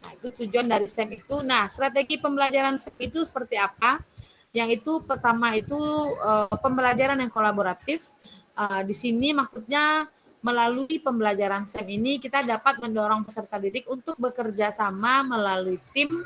Nah, itu tujuan dari SEM itu. Nah, strategi pembelajaran SEM itu seperti apa? Yang itu pertama itu pembelajaran yang kolaboratif, Di sini maksudnya melalui pembelajaran SEM ini kita dapat mendorong peserta didik untuk bekerja sama melalui tim,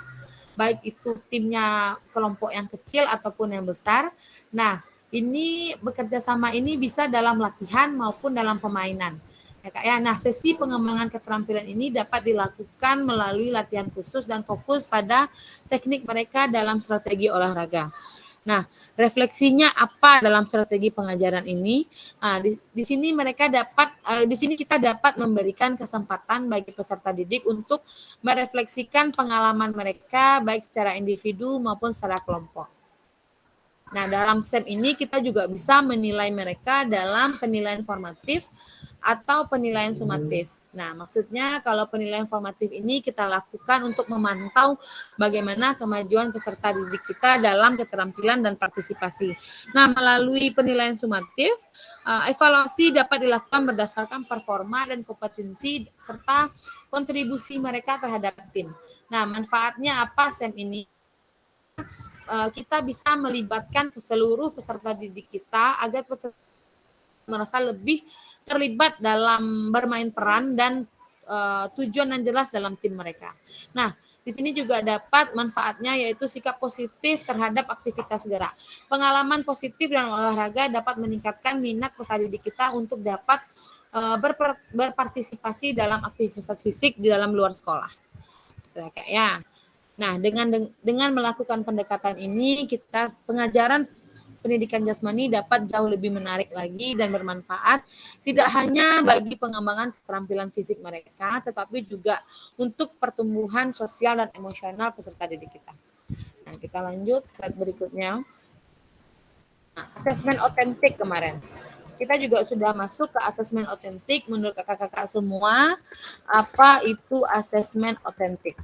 baik itu timnya kelompok yang kecil ataupun yang besar. Nah, ini bekerja sama ini bisa dalam latihan maupun dalam permainan. Ya, Kak, ya. Nah, sesi pengembangan keterampilan ini dapat dilakukan melalui latihan khusus dan fokus pada teknik mereka dalam strategi olahraga. Nah, refleksinya apa dalam strategi pengajaran ini? Di sini di sini kita dapat memberikan kesempatan bagi peserta didik untuk merefleksikan pengalaman mereka baik secara individu maupun secara kelompok. Nah, dalam SEM ini kita juga bisa menilai mereka dalam penilaian formatif atau penilaian sumatif. Nah, maksudnya kalau penilaian formatif ini kita lakukan untuk memantau bagaimana kemajuan peserta didik kita dalam keterampilan dan partisipasi. Nah, melalui penilaian sumatif, evaluasi dapat dilakukan berdasarkan performa dan kompetensi serta kontribusi mereka terhadap tim. Nah, manfaatnya apa SEM ini? Kita bisa melibatkan ke seluruh peserta didik kita agar peserta merasa lebih terlibat dalam bermain peran dan tujuan yang jelas dalam tim mereka. Nah, di sini juga dapat manfaatnya yaitu sikap positif terhadap aktivitas gerak. Pengalaman positif dalam olahraga dapat meningkatkan minat peserta didik kita untuk dapat berpartisipasi dalam aktivitas fisik di dalam luar sekolah. Ya. Nah, dengan melakukan pendekatan ini, kita pengajaran pendidikan jasmani dapat jauh lebih menarik lagi dan bermanfaat, tidak hanya bagi pengembangan keterampilan fisik mereka, tetapi juga untuk pertumbuhan sosial dan emosional peserta didik kita. Nah, kita lanjut slide berikutnya. Nah, asesmen otentik kemarin. Kita juga sudah masuk ke asesmen otentik. Menurut kakak-kakak semua, apa itu asesmen otentik?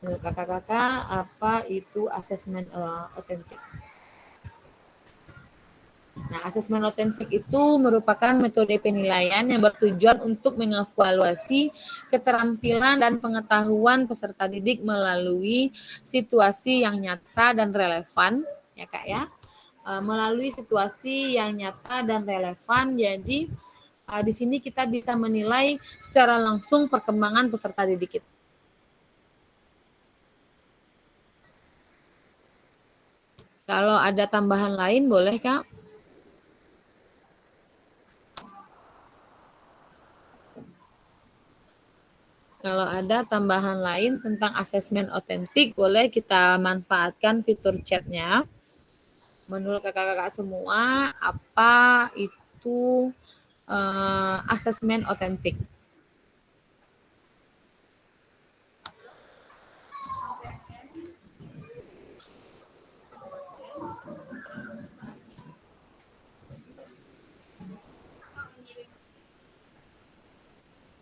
Menurut kakak-kakak, apa itu asesmen otentik? Nah, asesmen otentik itu merupakan metode penilaian yang bertujuan untuk mengevaluasi keterampilan dan pengetahuan peserta didik melalui situasi yang nyata dan relevan, ya Kak ya. Melalui situasi yang nyata dan relevan, jadi di sini kita bisa menilai secara langsung perkembangan peserta didik kita. Kalau ada tambahan lain boleh Kak? Kalau ada tambahan lain tentang asesmen otentik, boleh kita manfaatkan fitur chatnya. Menurut kakak-kakak semua, apa itu asesmen otentik?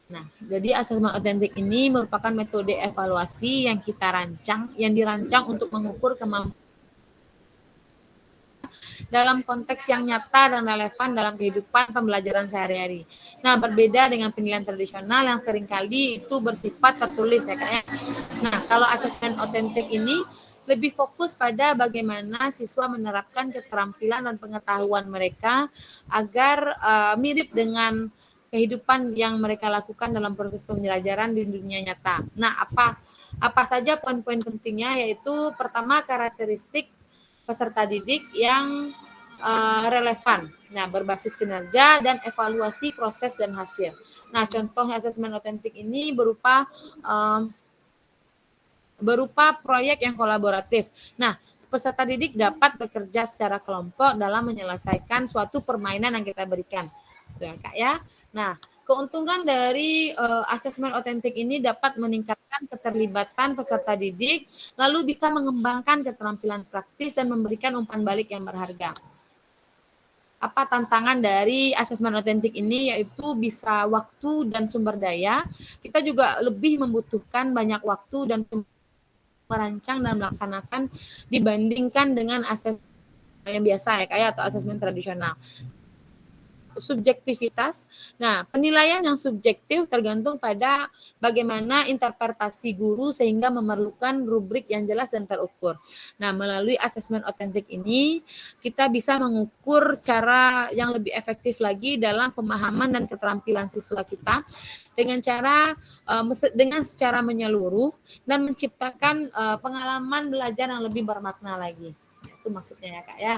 Nah, jadi asesmen otentik ini merupakan metode evaluasi yang dirancang untuk mengukur kemampuan dalam konteks yang nyata dan relevan dalam kehidupan pembelajaran sehari-hari. Nah, berbeda dengan penilaian tradisional yang seringkali itu bersifat tertulis ya Kak ya. Nah, kalau asesmen otentik ini lebih fokus pada bagaimana siswa menerapkan keterampilan dan pengetahuan mereka agar mirip dengan kehidupan yang mereka lakukan dalam proses pembelajaran di dunia nyata. Nah, apa saja poin-poin pentingnya, yaitu pertama karakteristik peserta didik yang relevan. Nah, berbasis kinerja dan evaluasi proses dan hasil. Nah, contoh asesmen otentik ini berupa proyek yang kolaboratif. Nah, peserta didik dapat bekerja secara kelompok dalam menyelesaikan suatu permainan yang kita berikan. Ya, Kak ya. Nah, keuntungan dari asesmen otentik ini dapat meningkatkan keterlibatan peserta didik, lalu bisa mengembangkan keterampilan praktis dan memberikan umpan balik yang berharga. Apa tantangan dari asesmen otentik ini, yaitu bisa waktu dan sumber daya. Kita juga lebih membutuhkan banyak waktu dan merancang dan melaksanakan dibandingkan dengan asesmen yang biasa ya kayak atau asesmen tradisional. subjektivitas. Nah, penilaian yang subjektif tergantung pada bagaimana interpretasi guru sehingga memerlukan rubrik yang jelas dan terukur. Nah, melalui asesmen otentik ini kita bisa mengukur cara yang lebih efektif lagi dalam pemahaman dan keterampilan siswa kita dengan cara dengan secara menyeluruh dan menciptakan pengalaman belajar yang lebih bermakna lagi. Itu maksudnya ya Kak ya.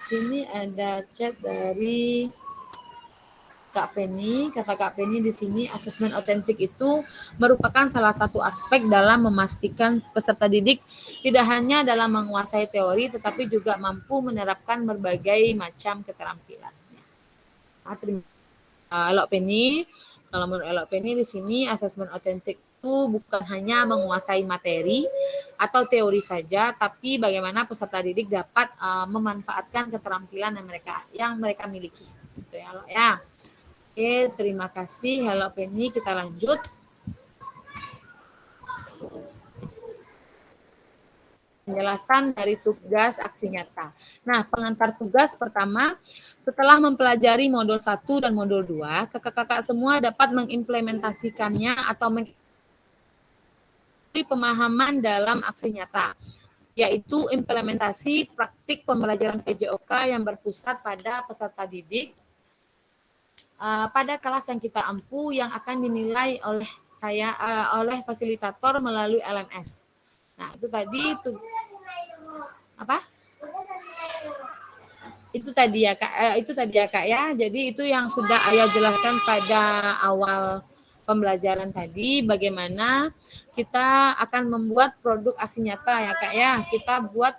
Sini ada chat dari Kak Penny. Kata Kak Penny di sini asesmen otentik itu merupakan salah satu aspek dalam memastikan peserta didik tidak hanya dalam menguasai teori tetapi juga mampu menerapkan berbagai macam keterampilan. Elok Penny, kalau menurut Elok Penny di sini asesmen otentik itu bukan hanya menguasai materi atau teori saja, tapi bagaimana peserta didik dapat memanfaatkan keterampilan yang mereka miliki. Gitu ya, Elok ya. Oke, terima kasih Elok Penny. Kita lanjut. Penjelasan dari tugas aksi nyata. Nah, pengantar tugas pertama, setelah mempelajari modul 1 dan modul 2, kakak-kakak semua dapat mengimplementasikannya atau pemahaman dalam aksi nyata, yaitu implementasi praktik pembelajaran PJOK yang berpusat pada peserta didik pada kelas yang kita ampu yang akan dinilai oleh fasilitator melalui LMS. Nah, itu tadi apa? Itu tadi ya Kak ya. Jadi itu yang sudah Ayah jelaskan pada awal pembelajaran tadi, bagaimana kita akan membuat produk aksi nyata ya Kak ya. Kita buat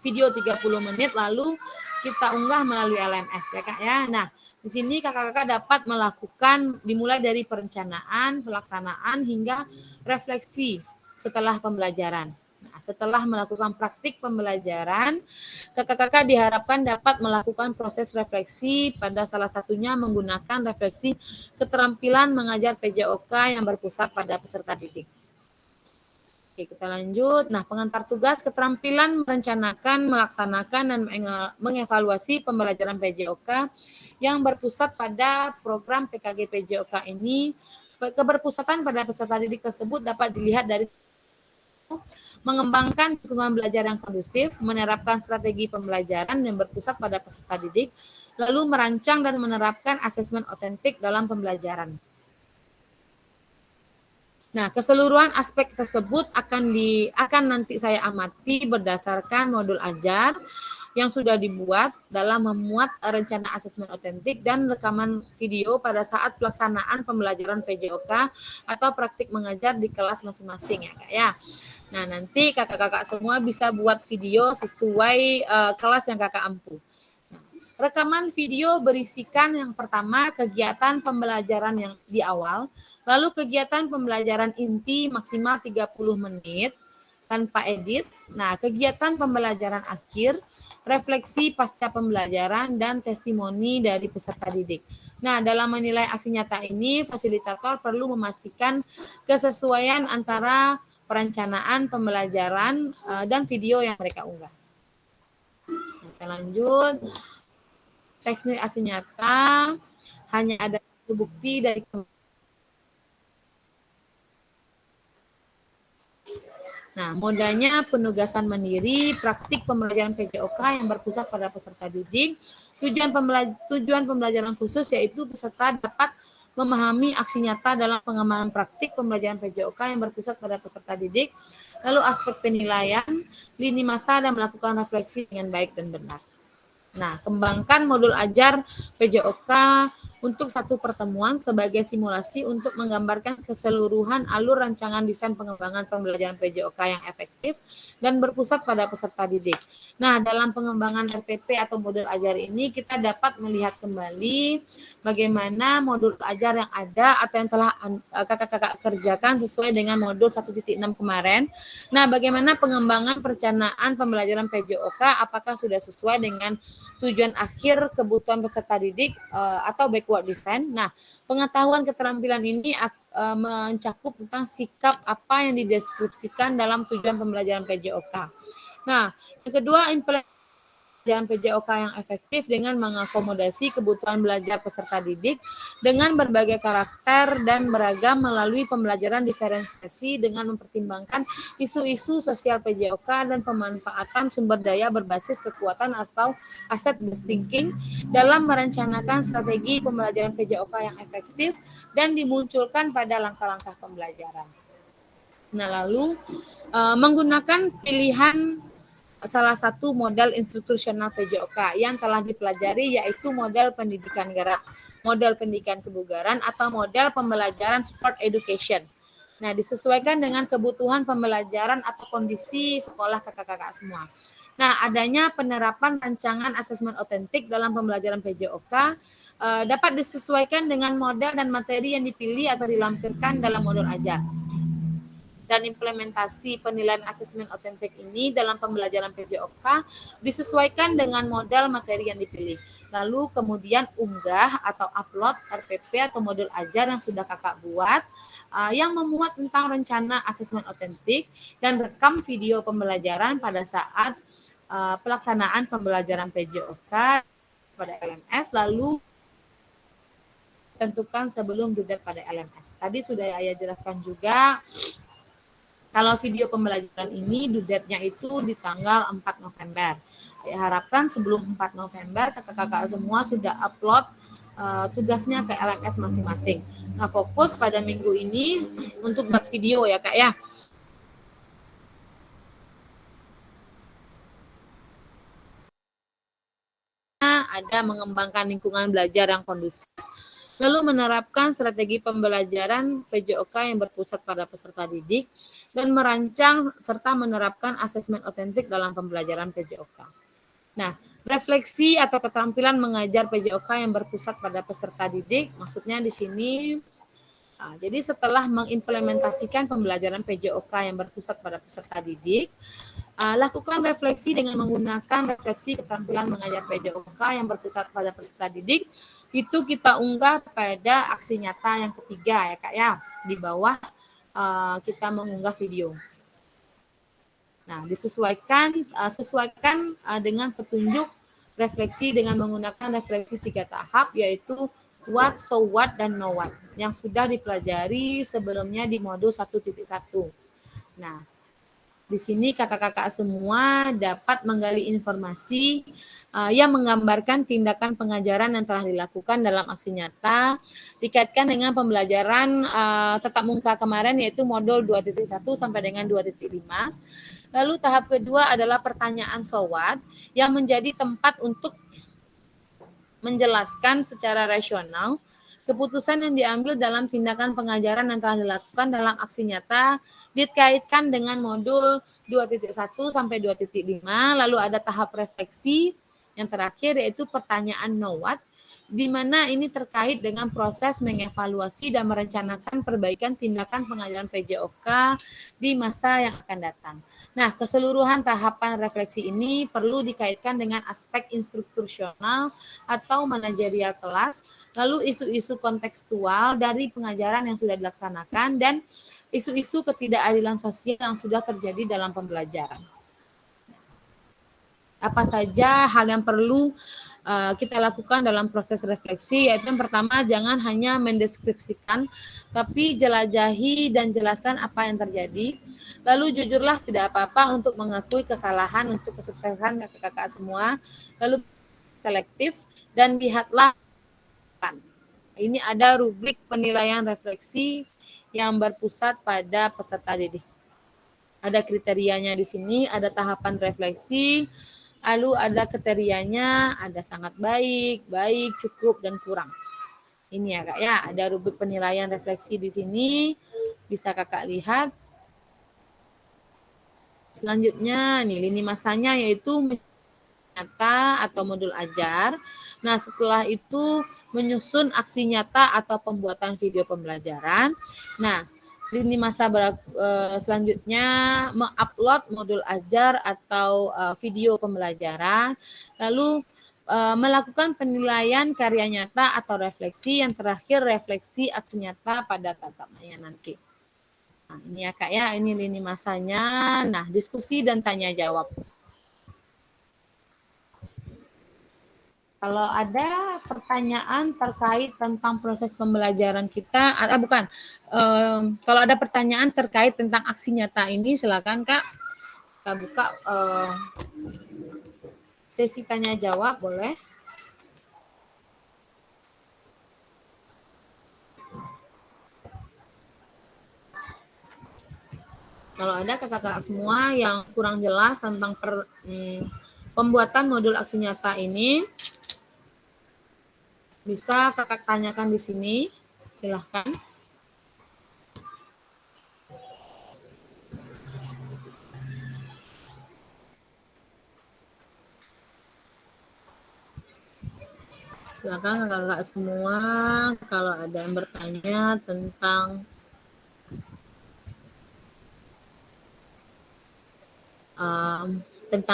video 30 menit lalu kita unggah melalui LMS ya Kak ya. Nah, di sini kakak-kakak dapat melakukan dimulai dari perencanaan, pelaksanaan hingga refleksi setelah pembelajaran. Nah, setelah melakukan praktik pembelajaran, kakak-kakak diharapkan dapat melakukan proses refleksi, pada salah satunya menggunakan refleksi keterampilan mengajar PJOK yang berpusat pada peserta didik. Oke, kita lanjut. Nah, pengantar tugas keterampilan merencanakan, melaksanakan, dan mengevaluasi pembelajaran PJOK yang berpusat pada program PKG PJOK ini. Keberpusatan pada peserta didik tersebut dapat dilihat dari mengembangkan lingkungan belajar yang kondusif, menerapkan strategi pembelajaran yang berpusat pada peserta didik, lalu merancang dan menerapkan asesmen otentik dalam pembelajaran. Nah, keseluruhan aspek tersebut akan nanti saya amati berdasarkan modul ajar yang sudah dibuat dalam memuat rencana asesmen otentik dan rekaman video pada saat pelaksanaan pembelajaran PJOK atau praktik mengajar di kelas masing-masing ya Kak ya. Nah, nanti kakak-kakak semua bisa buat video sesuai kelas yang kakak ampu. Rekaman video berisikan yang pertama kegiatan pembelajaran yang di awal, lalu kegiatan pembelajaran inti maksimal 30 menit tanpa edit. Nah, kegiatan pembelajaran akhir, refleksi pasca pembelajaran, dan testimoni dari peserta didik. Nah, dalam menilai aksi nyata ini, fasilitator perlu memastikan kesesuaian antara perencanaan pembelajaran dan video yang mereka unggah. Kita lanjut. Teknik aksi nyata hanya ada bukti dari modalnya penugasan mandiri, praktik pembelajaran PJOK yang berpusat pada peserta didik. Tujuan pembelajaran khusus yaitu peserta dapat memahami aksi nyata dalam pengembangan praktik pembelajaran PJOK yang berpusat pada peserta didik. Lalu aspek penilaian, lini masa dan melakukan refleksi dengan baik dan benar. Nah, kembangkan modul ajar PJOK untuk satu pertemuan sebagai simulasi untuk menggambarkan keseluruhan alur rancangan desain pengembangan pembelajaran PJOK yang efektif dan berpusat pada peserta didik. Nah, dalam pengembangan RPP atau modul ajar ini kita dapat melihat kembali bagaimana modul ajar yang ada atau yang telah kakak-kakak kerjakan sesuai dengan modul 1.6 kemarin. Nah, bagaimana pengembangan perencanaan pembelajaran PJOK, apakah sudah sesuai dengan tujuan akhir kebutuhan peserta didik atau backward design. Nah, pengetahuan keterampilan ini mencakup tentang sikap apa yang dideskripsikan dalam tujuan pembelajaran PJOK. Nah, yang kedua pembelajaran PJOK yang efektif dengan mengakomodasi kebutuhan belajar peserta didik dengan berbagai karakter dan beragam melalui pembelajaran diferensiasi dengan mempertimbangkan isu-isu sosial PJOK dan pemanfaatan sumber daya berbasis kekuatan atau asset based thinking dalam merencanakan strategi pembelajaran PJOK yang efektif dan dimunculkan pada langkah-langkah pembelajaran. Nah, lalu menggunakan pilihan salah satu model institusional PJOK yang telah dipelajari yaitu model pendidikan gerak, model pendidikan kebugaran atau model pembelajaran sport education. Nah, disesuaikan dengan kebutuhan pembelajaran atau kondisi sekolah kakak-kakak semua. Nah, adanya penerapan rancangan asesmen otentik dalam pembelajaran PJOK dapat disesuaikan dengan model dan materi yang dipilih atau dilampirkan dalam modul ajar. Dan implementasi penilaian asesmen otentik ini dalam pembelajaran PJOK disesuaikan dengan model materi yang dipilih. Lalu kemudian unggah atau upload RPP atau modul ajar yang sudah kakak buat yang memuat tentang rencana asesmen otentik dan rekam video pembelajaran pada saat pelaksanaan pembelajaran PJOK pada LMS, lalu tentukan sebelum due date pada LMS. Tadi sudah Ayah jelaskan juga. Kalau video pembelajaran ini due date-nya itu di tanggal 4 November. Saya harapkan sebelum 4 November kakak-kakak semua sudah upload tugasnya ke LMS masing-masing. Nah, fokus pada minggu ini untuk buat video ya Kak ya. Ada mengembangkan lingkungan belajar yang kondusif. Lalu menerapkan strategi pembelajaran PJOK yang berpusat pada peserta didik dan merancang serta menerapkan asesmen otentik dalam pembelajaran PJOK. Nah, refleksi atau keterampilan mengajar PJOK yang berpusat pada peserta didik, maksudnya di sini, jadi setelah mengimplementasikan pembelajaran PJOK yang berpusat pada peserta didik, lakukan refleksi dengan menggunakan refleksi keterampilan mengajar PJOK yang berpusat pada peserta didik. Itu kita unggah pada aksi nyata yang ketiga ya Kak ya, di bawah kita mengunggah video. Nah, sesuaikan dengan petunjuk refleksi dengan menggunakan refleksi 3 tahap, yaitu what, so what, dan know what yang sudah dipelajari sebelumnya di modul 1.1. Nah, di sini kakak-kakak semua dapat menggali informasi yang menggambarkan tindakan pengajaran yang telah dilakukan dalam aksi nyata dikaitkan dengan pembelajaran tatap muka kemarin yaitu modul 2.1 sampai dengan 2.5. Lalu tahap kedua adalah pertanyaan so what yang menjadi tempat untuk menjelaskan secara rasional keputusan yang diambil dalam tindakan pengajaran yang telah dilakukan dalam aksi nyata dikaitkan dengan modul 2.1 sampai 2.5. Lalu ada tahap refleksi yang terakhir yaitu pertanyaan know what, di mana ini terkait dengan proses mengevaluasi dan merencanakan perbaikan tindakan pengajaran PJOK di masa yang akan datang. Nah, keseluruhan tahapan refleksi ini perlu dikaitkan dengan aspek instruktursional atau manajerial kelas, lalu isu-isu kontekstual dari pengajaran yang sudah dilaksanakan, dan isu-isu ketidakadilan sosial yang sudah terjadi dalam pembelajaran. Apa saja hal yang perlu kita lakukan dalam proses refleksi, yaitu yang pertama, jangan hanya mendeskripsikan, tapi jelajahi dan jelaskan apa yang terjadi. Lalu jujurlah, tidak apa-apa untuk mengakui kesalahan untuk kesuksesan kakak-kakak semua. Lalu selektif dan lihatlah. Ini ada rubrik penilaian refleksi yang berpusat pada peserta didik. Ada kriterianya di sini, ada tahapan refleksi, lalu ada kriterianya, ada sangat baik, baik, cukup, dan kurang. Ini ya Kak ya, ada rubrik penilaian refleksi di sini, bisa Kakak lihat. Selanjutnya nih lini masanya yaitu nyata atau modul ajar. Nah, setelah itu menyusun aksi nyata atau pembuatan video pembelajaran. Nah, lini masa selanjutnya mengupload modul ajar atau video pembelajaran, lalu melakukan penilaian karya nyata atau refleksi, yang terakhir refleksi aksi nyata pada tatap maya nanti. Nah, ini ya Kak ya, ini lini masanya. Nah, diskusi dan tanya jawab. Kalau ada pertanyaan terkait tentang proses pembelajaran kita, bukan, kalau ada pertanyaan terkait tentang aksi nyata ini, silakan Kak, kita buka sesi tanya jawab, boleh. Kalau ada kakak-kakak semua yang kurang jelas tentang pembuatan modul aksi nyata ini, bisa kakak tanyakan di sini, silahkan. Silakan kakak-kakak semua, kalau ada yang bertanya tentang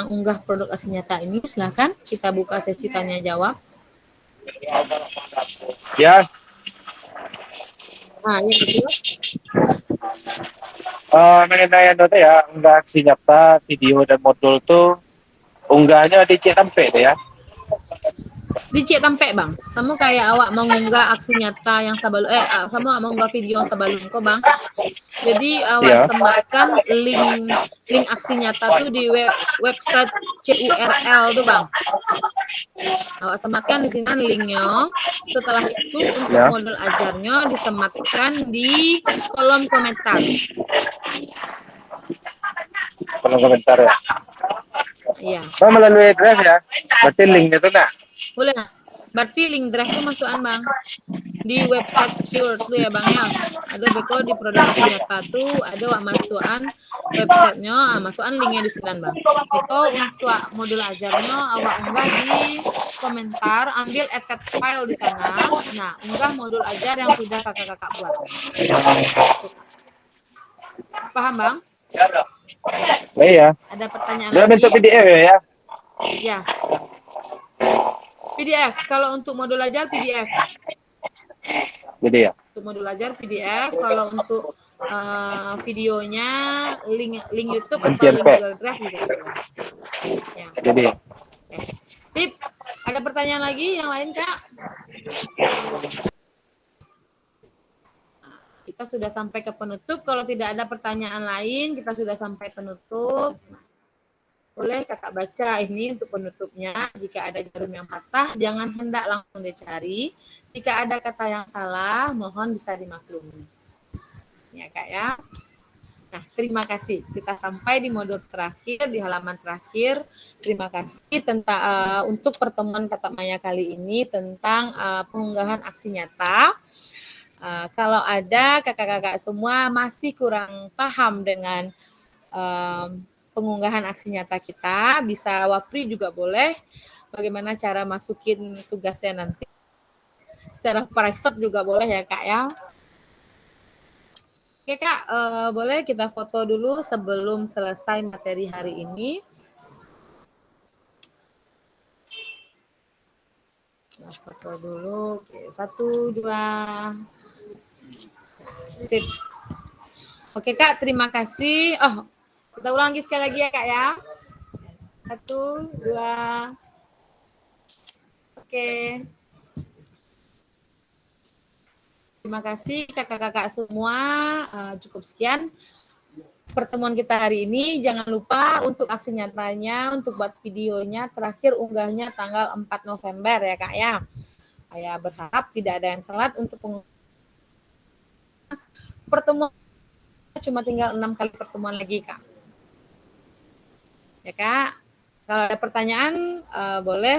unggah produk aksi nyata ini, silakan kita buka sesi tanya jawab. Ya, Nah, yang kedua, mengenai itu ya, unggah aksi nyata, video dan modul tuh unggahnya di Cikampek ya. di Cik Tampek Bang, sama kayak awak mengunggah aksi nyata yang sama mengunggah video yang sebelum kok Bang. Jadi awak Iya. sematkan link aksi nyata tuh di website CURL tuh Bang. Awak sematkan di sini linknya. Setelah itu untuk Ya. modul ajarnya disematkan di kolom komentar. Kolom komentar ya. Iya. Melalui drive ya. Berarti link itu nak. Boleh nggak? Berarti link drive tuh masukan Bang. Di website Cure tuh ya Bang ya. Ada beko di produk aksi nyata tuh ada wak masukan websitenya, masukan linknya di sini Bang. Itu untuk modul ajarnya awak unggah di komentar, ambil attach file di sana. Nah, unggah modul ajar yang sudah kakak-kakak buat. Itu, Kak. Paham Bang? Iya. Ada pertanyaan Dia lagi? bentuk PDF ya. Ya. PDF. Kalau untuk modul ajar PDF. Jadi ya. Untuk modul ajar PDF, kalau untuk videonya link YouTube atau link Google Drive juga boleh. Ya. Jadi ya. Sip. Ada pertanyaan lagi yang lain Kak? Kita sudah sampai ke penutup. Kalau tidak ada pertanyaan lain, kita sudah sampai penutup. Boleh kakak baca ini untuk penutupnya. Jika ada jarum yang patah, jangan hendak langsung dicari. Jika ada kata yang salah, mohon bisa dimaklumi. Ya Kak ya. Nah, terima kasih. Kita sampai di modul terakhir, di halaman terakhir. Terima kasih untuk pertemuan Tatap Maya kali ini tentang pengunggahan aksi nyata. Kalau ada kakak-kakak semua masih kurang paham dengan pengunggahan aksi nyata kita, bisa wapri juga boleh. Bagaimana cara masukin tugasnya nanti. Secara private juga boleh ya Kak ya. Oke Kak, boleh kita foto dulu sebelum selesai materi hari ini. Nah, foto dulu. Oke, 1, 2. Sip. Oke Kak, terima kasih. Oh, kita ulang lagi sekali lagi ya Kak ya. 1, 2. Oke. Terima kasih kakak-kakak semua. Cukup sekian pertemuan kita hari ini. Jangan lupa untuk aksi nyatanya, untuk buat videonya, terakhir unggahnya tanggal 4 November ya Kak ya. Saya berharap tidak ada yang telat untuk pertemuan. Cuma tinggal 6 kali pertemuan lagi Kak. Ya Kak. Kalau ada pertanyaan boleh.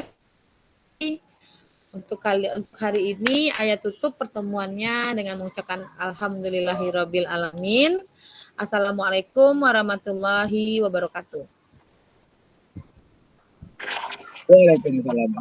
Untuk hari ini ayat tutup pertemuannya dengan mengucapkan alhamdulillahirabbil alamin. Assalamualaikum warahmatullahi wabarakatuh. Waalaikumsalam.